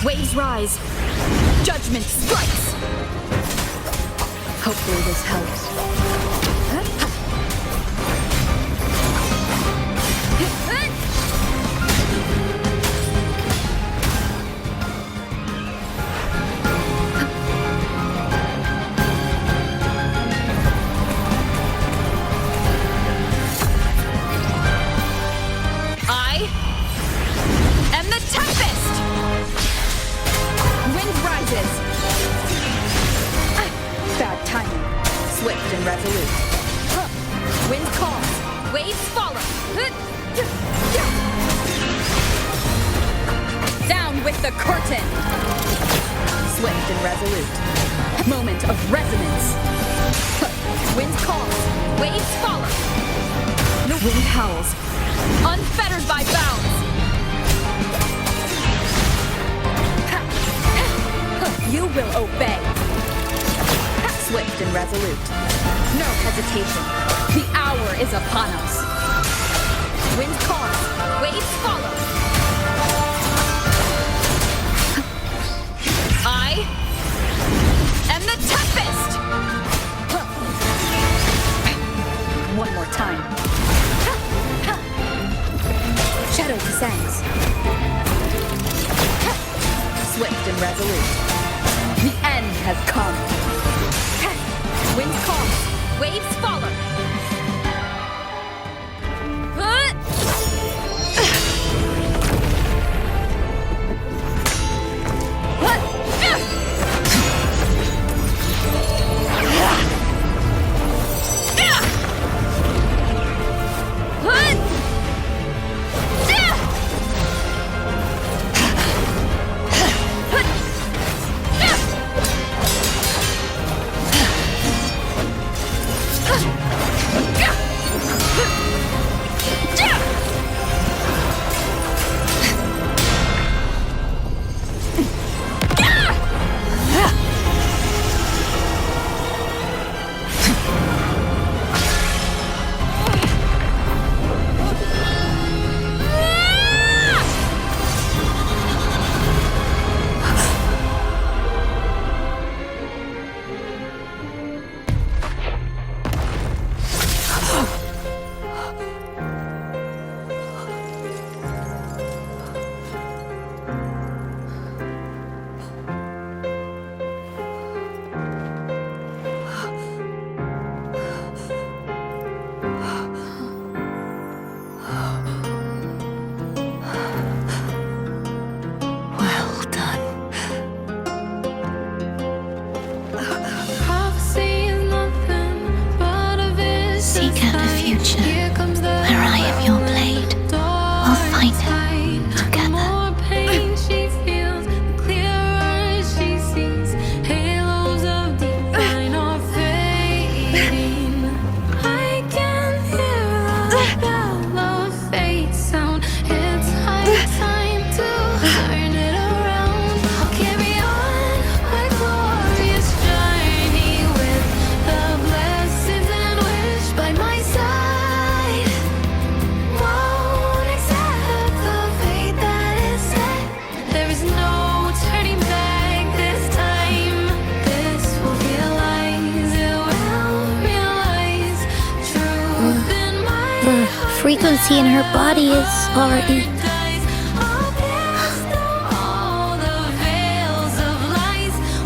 Waves rise. Judgment strikes. Hopefully this helps. I am the Tempest! Wind rises. Bad timing. Swift and resolute. Wind calls. Waves follow. Down with the curtain. Swift and resolute. Moment of resonance. Wind calls. Waves follow. The wind howls. Unfettered by bounds. You will obey. Swift and resolute. No hesitation. The hour is upon us. Wind calls. Waves follow. I am the Tempest! One more time. Shadow descends. Swift and resolute. The end has come. Wind calls. Waves follow. frequency in her body is already...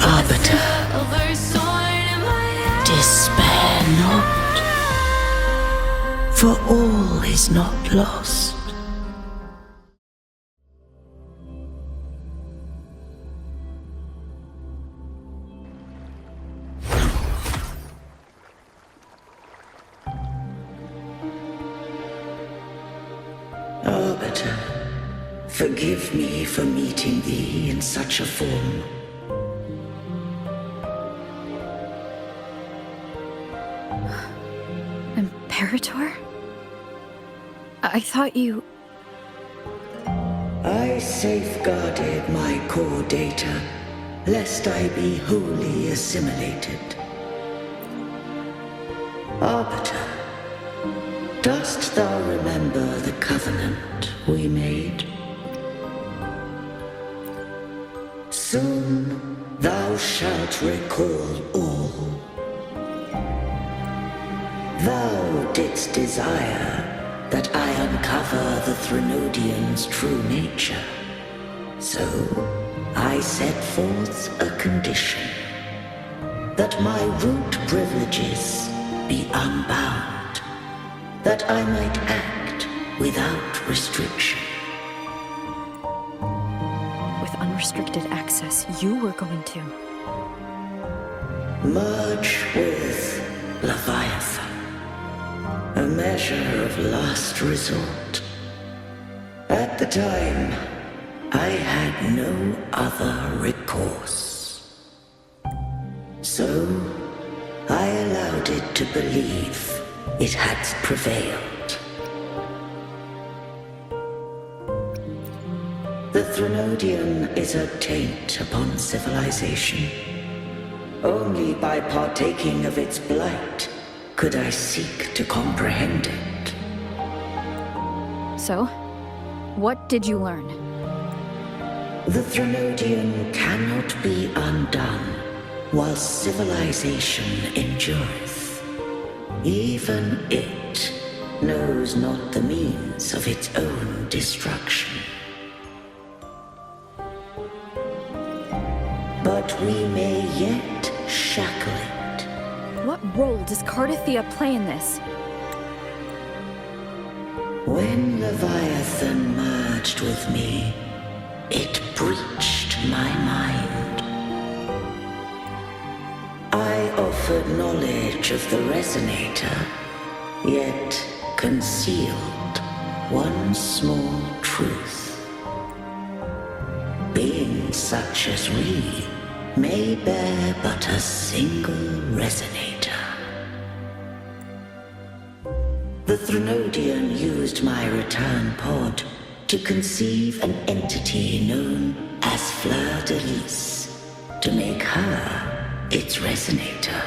Arbiter, despair not, for all is not lost. Arbiter, forgive me for meeting thee in such a form. Imperator? I thought you... I safeguarded my core data, lest I be wholly assimilated. Arbiter, dost thou remember the covenant we made? Soon thou shalt recall all. Thou didst desire that I uncover the Threnodian's true nature. So I set forth a condition, that my root privileges be unbound, that I might act without restriction. With unrestricted access, you were going to... Merge with Leviathan. A measure of last resort. At the time, I had no other recourse. So, I allowed it to believe it had prevailed. The Threnodian is a taint upon civilization. Only by partaking of its blight could I seek to comprehend it. So, what did you learn? The Threnodian cannot be undone while civilization endureth. Even it knows not the means of its own destruction. But we may yet shackle it. What role does Cardathia play in this? When Leviathan merged with me, it breached my mind. I offered knowledge of the Resonator, yet concealed one small truth. Beings such as we may bear but a single resonator. The Threnodian used my return pod to conceive an entity known as Fleur-de-Lis, to make her its resonator.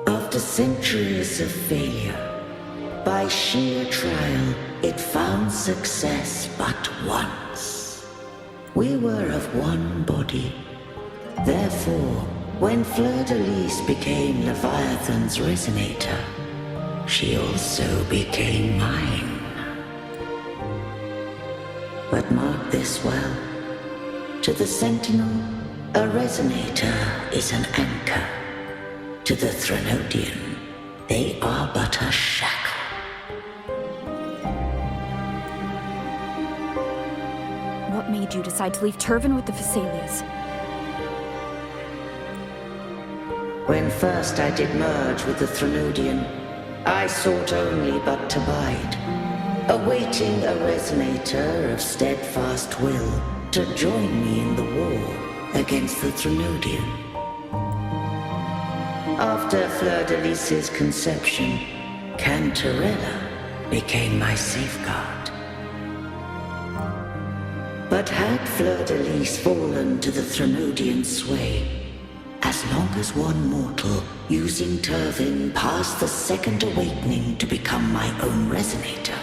After centuries of failure, by sheer trial, it found success but once. We were of one body. Therefore, when Fleur-de-Lis became Leviathan's resonator, she also became mine. But mark this well. To the Sentinel, a resonator is an anchor. To the Threnodian, they are but a shackle. What made you decide to leave Turvan with the Phasaelias? When first I did merge with the Threnodian, I sought only but to bide, awaiting a resonator of steadfast will to join me in the war against the Threnodian. After Fleur-de-Lis's conception, Cantarella became my safeguard. But had Fleur-de-Lis fallen to the Threnodian's sway, as long as one mortal using Turvin passed the second awakening to become my own resonator,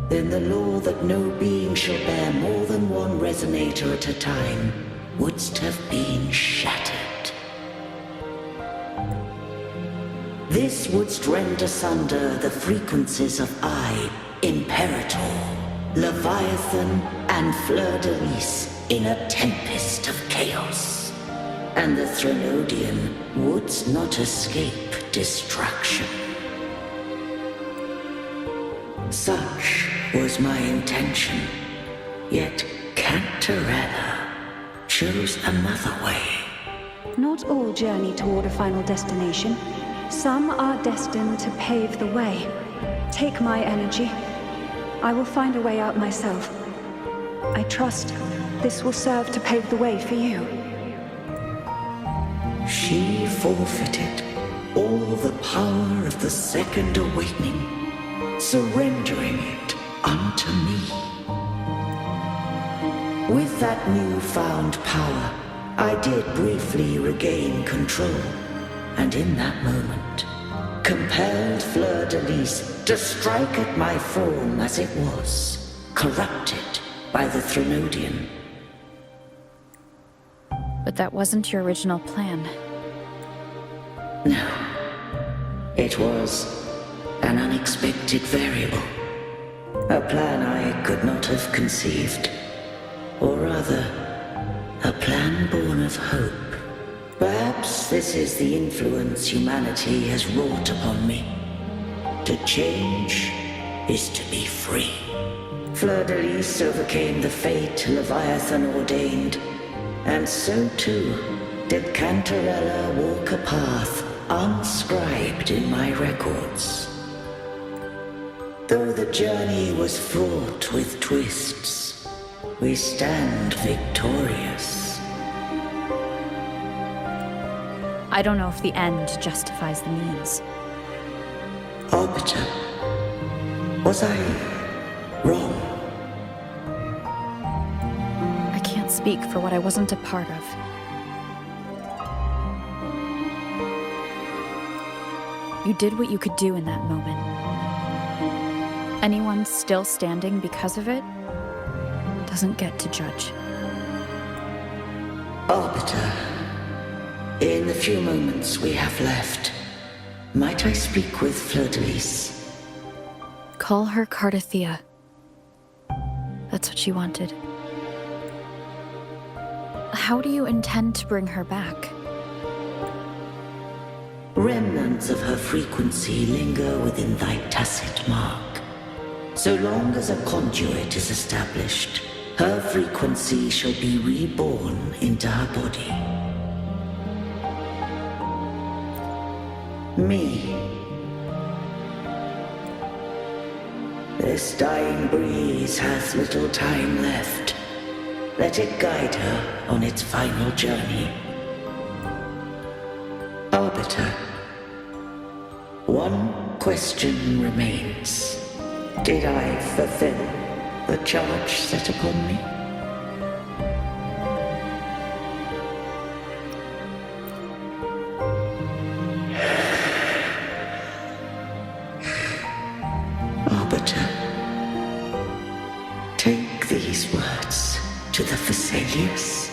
then the law that no being shall bear more than one resonator at a time wouldst have been shattered. This wouldst rend asunder the frequencies of I, Imperator, Leviathan, and Fleur-de-Lis in a tempest of chaos. And the Threnodian wouldst not escape destruction. Such was my intention, yet Cantarella chose another way. Not all journey toward a final destination. Some are destined to pave the way. Take my energy. I will find a way out myself. I trust this will serve to pave the way for you. She forfeited all the power of the Second Awakening, surrendering it unto me. With that newfound power, I did briefly regain control, and in that moment, compelled Fleur-de-Lis to strike at my form as it was, corrupted by the Threnodian. But that wasn't your original plan. No. It was an unexpected variable. A plan I could not have conceived. Or rather, a plan born of hope. Perhaps this is the influence humanity has wrought upon me. To change is to be free. Fleur-de-Lis overcame the fate Leviathan ordained, and so too did Cantarella walk a path unscribed in my records. Though the journey was fraught with twists, we stand victorious. I don't know if the end justifies the means. Arbiter, was I wrong? I can't speak for what I wasn't a part of. You did what you could do in that moment. Anyone still standing because of it doesn't get to judge. Arbiter, in the few moments we have left, might I speak with Fleur-de-Lis? Call her Cardathea. That's what she wanted. How do you intend to bring her back? Remnants of her frequency linger within thy tacit mark. So long as a conduit is established, her frequency shall be reborn into her body. Me. This dying breeze hath little time left. Let it guide her on its final journey. Arbiter, one question remains. Did I fulfill the charge set upon me? Arbiter, take these words to the Vesalius.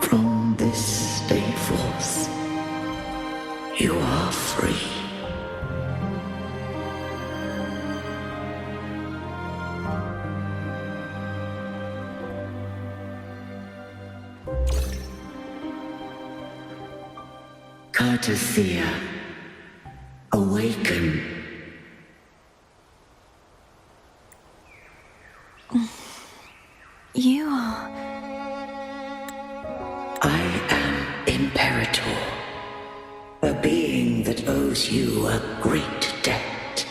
From this day forth, you are free. Cardathea, awaken. You are... I am Imperator, a being that owes you a great debt.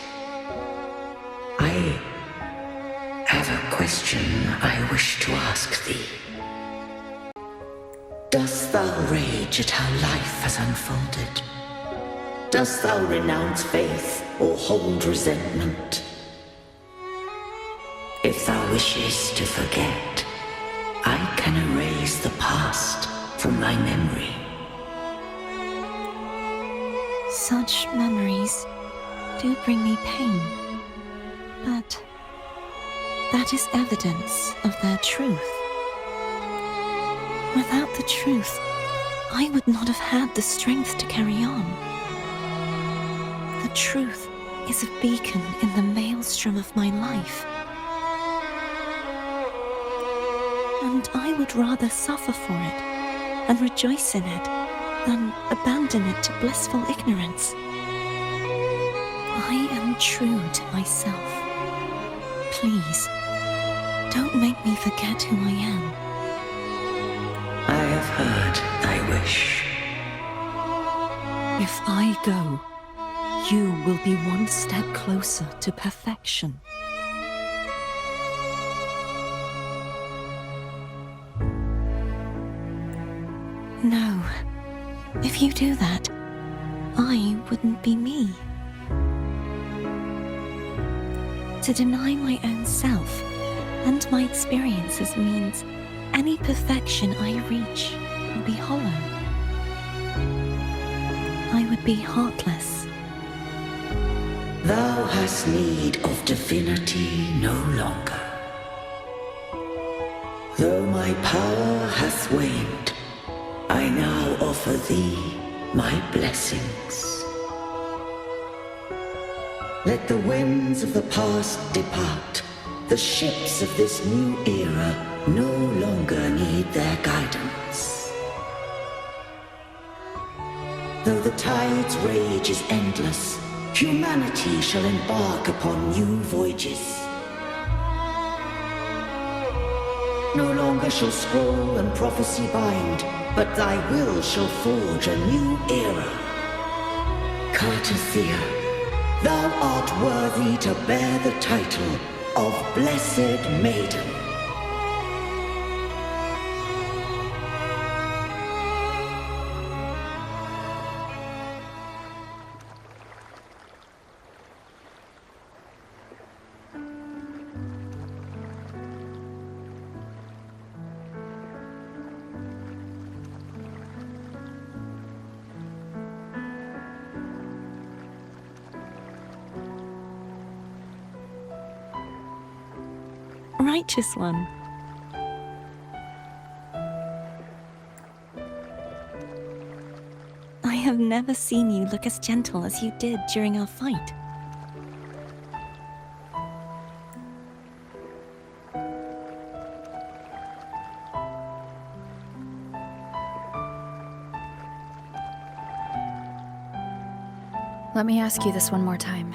I have a question I wish to ask thee. Dost thou rage at how life has unfolded? Dost thou renounce faith or hold resentment? If thou wishes to forget, I can erase the past from thy memory. Such memories do bring me pain, but that is evidence of their truth. Without the truth, I would not have had the strength to carry on. truth is a beacon in the maelstrom of my life. And I would rather suffer for it and rejoice in it than abandon it to blissful ignorance. I am true to myself. Please, don't make me forget who I am. I have heard thy wish. If I go, you will be one step closer to perfection. No. If you do that, I wouldn't be me. To deny my own self and my experiences means any perfection I reach will be hollow. I would be heartless. Thou hast need of divinity no longer. Though my power hath waned, I now offer thee my blessings. Let the winds of the past depart. The ships of this new era no longer need their guidance. Though the tide's rage is endless, humanity shall embark upon new voyages. No longer shall scroll and prophecy bind, but thy will shall forge a new era. Cartathea, thou art worthy to bear the title of Blessed Maiden. Righteous one. I have never seen you look as gentle as you did during our fight. Let me ask you this one more time.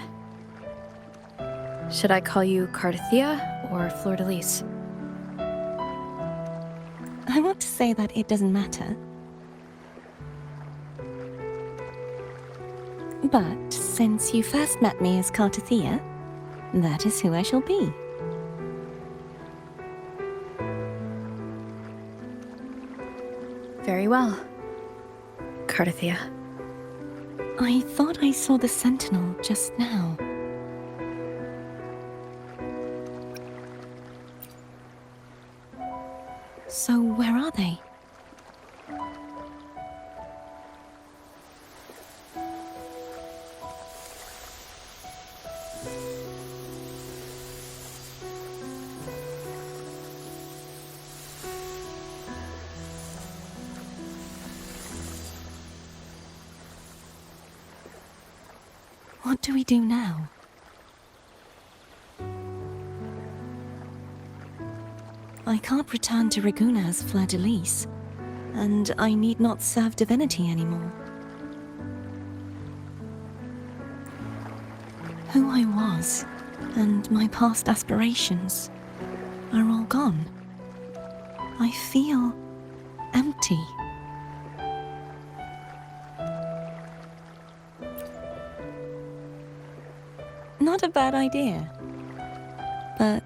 Should I call you Cartathea or Fleur-de-Lis? I want to say that it doesn't matter. But since you first met me as Cartathea, that is who I shall be. Very well. Cartathea. I thought I saw the sentinel just now. So where are they? What do we do now? I can't return to Reguna as Fleur-de-Lis, and I need not serve Divinity anymore. Who I was, and my past aspirations, are all gone. I feel empty. Not a bad idea. But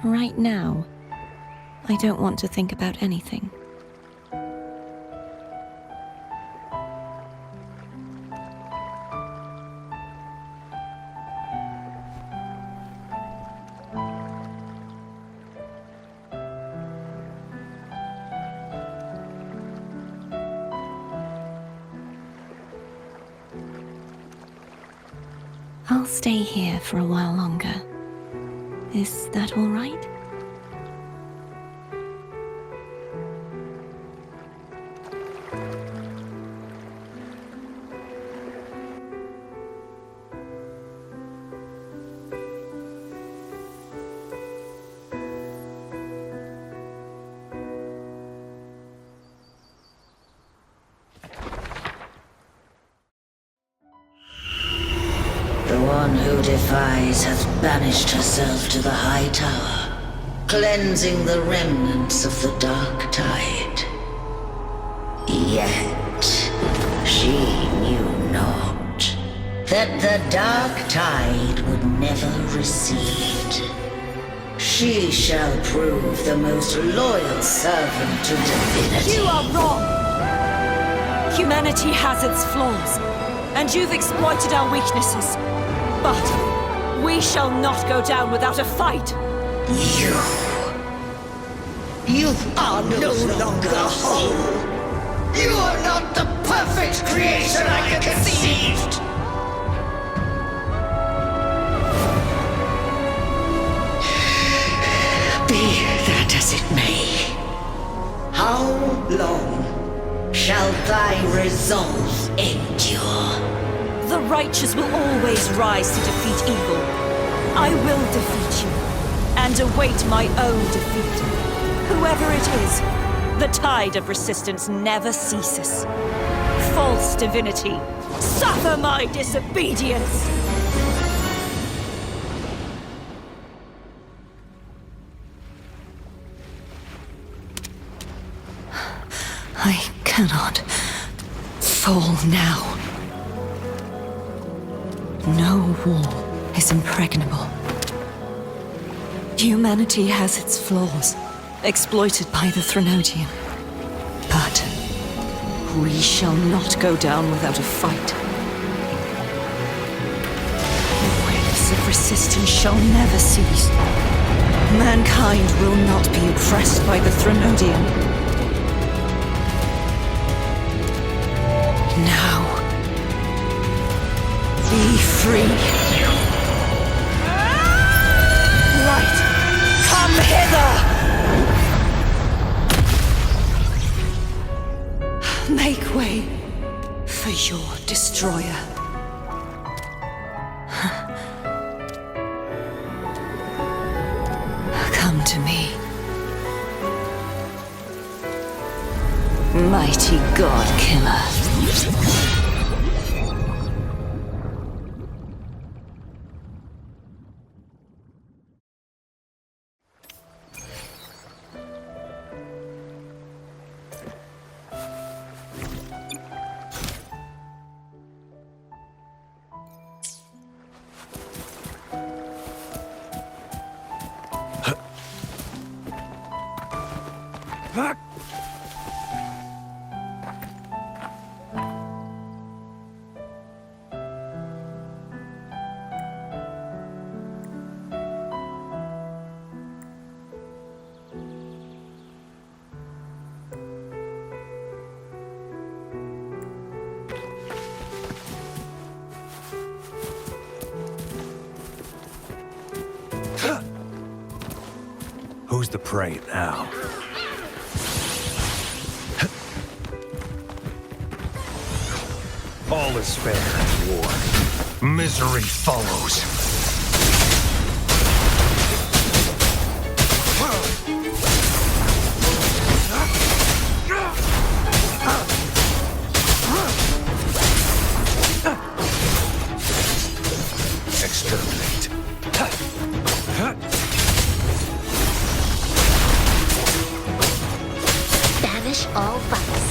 right now, I don't want to think about anything. I'll stay here for a while longer. Is that all right? who defies hath banished herself to the High Tower, cleansing the remnants of the Dark Tide. Yet, she knew not that the Dark Tide would never recede. She shall prove the most loyal servant to Divinity. You are wrong! Humanity has its flaws, and you've exploited our weaknesses. But we shall not go down without a fight! You are no longer whole! You are not the perfect creation I conceived! Be that as it may, how long shall thy resolve endure? The righteous will always rise to defeat evil. I will defeat you, and await my own defeat. Whoever it is, the tide of resistance never ceases. False divinity, suffer my disobedience! I cannot fall now. No wall is impregnable. Humanity has its flaws, exploited by the Threnodian. But we shall not go down without a fight. The waves of resistance shall never cease. Mankind will not be oppressed by the Threnodian. Now, be free. Light, come hither! Make way for your destroyer. Come to me. Mighty God Killer. Who's the prey now? All is fair in war. Misery follows. Exterminate. Banish all vice.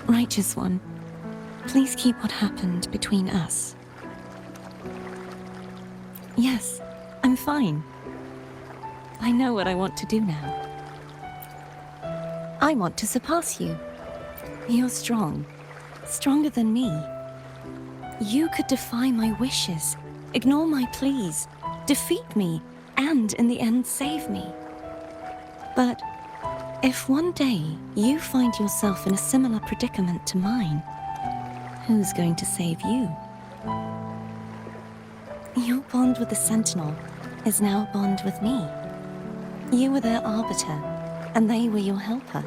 Righteous One, please keep what happened between us. Yes, I'm fine. I know what I want to do now. I want to surpass you. You're strong. Stronger than me. You could defy my wishes, ignore my pleas, defeat me, and in the end save me. But if one day you find yourself in a similar predicament to mine, who's going to save you? Your bond with the Sentinel is now a bond with me. You were their arbiter, and they were your helper.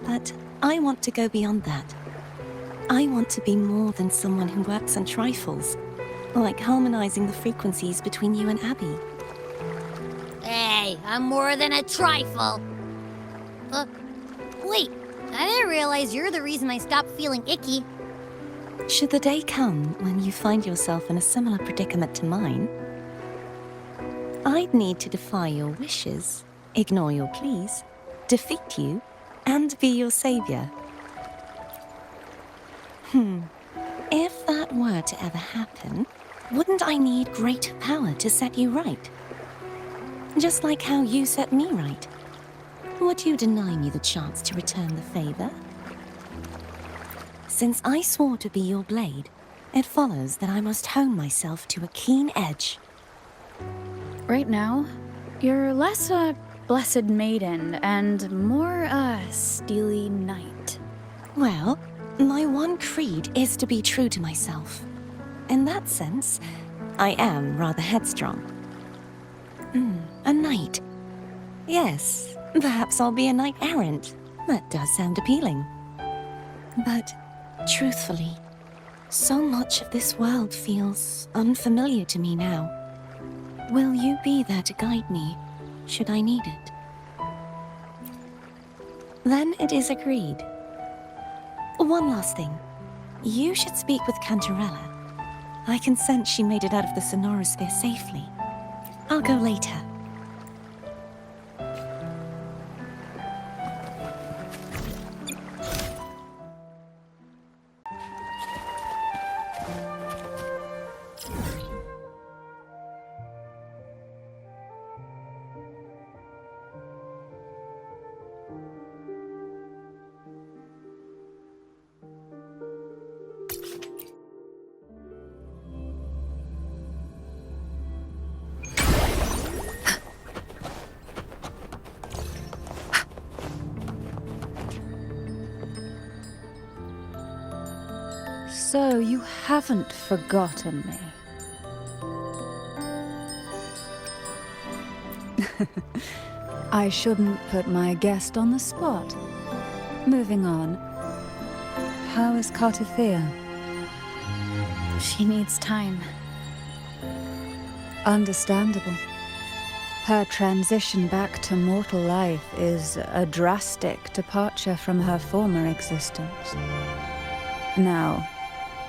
But I want to go beyond that. I want to be more than someone who works on trifles, like harmonizing the frequencies between you and Abby. Hey, I'm more than a trifle. Wait, I didn't realize you're the reason I stopped feeling icky. Should the day come when you find yourself in a similar predicament to mine, I'd need to defy your wishes, ignore your pleas, defeat you, and be your savior. If that were to ever happen, wouldn't I need greater power to set you right? Just like how you set me right. Would you deny me the chance to return the favor? Since I swore to be your blade, it follows that I must hone myself to a keen edge. Right now, you're less a blessed maiden and more a steely knight. Well, my one creed is to be true to myself. In that sense, I am rather headstrong. A knight. Yes, perhaps I'll be a knight errant. That does sound appealing. But, truthfully, so much of this world feels unfamiliar to me now. Will you be there to guide me, should I need it? Then it is agreed. One last thing. You should speak with Cantarella. I can sense she made it out of the Sonorosphere safely. I'll go later. So you haven't forgotten me. I shouldn't put my guest on the spot. Moving on. How is Cartithea? She needs time. Understandable. Her transition back to mortal life is a drastic departure from her former existence. Now,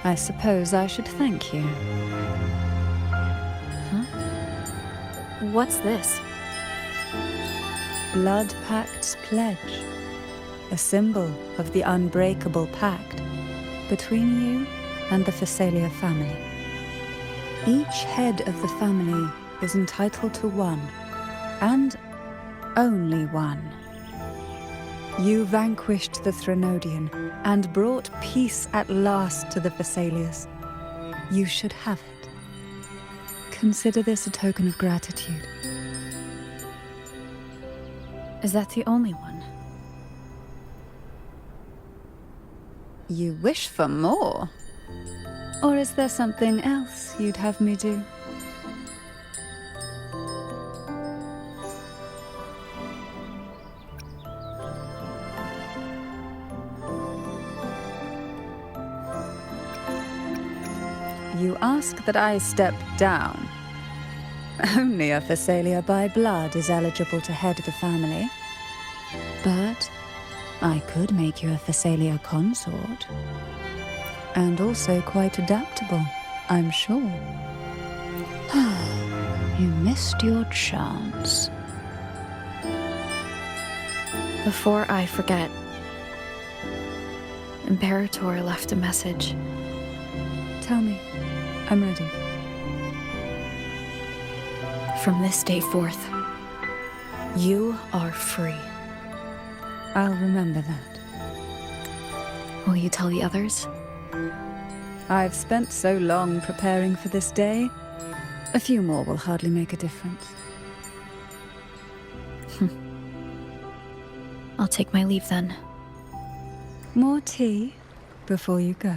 I suppose I should thank you. What's this? Blood Pact's pledge. A symbol of the unbreakable pact between you and the Phasalia family. Each head of the family is entitled to one, and only one. You vanquished the Threnodian and brought peace at last to the Phasalias. You should have it. Consider this a token of gratitude. Is that the only one? You wish for more? Or is there something else you'd have me do? You ask that I step down. Only a Phasalia by blood is eligible to head the family. But I could make you a Phasalia consort. And also quite adaptable, I'm sure. You missed your chance. Before I forget, Imperator left a message. Tell me. I'm ready. From this day forth, you are free. I'll remember that. Will you tell the others? I've spent so long preparing for this day. A few more will hardly make a difference. I'll take my leave then. More tea before you go.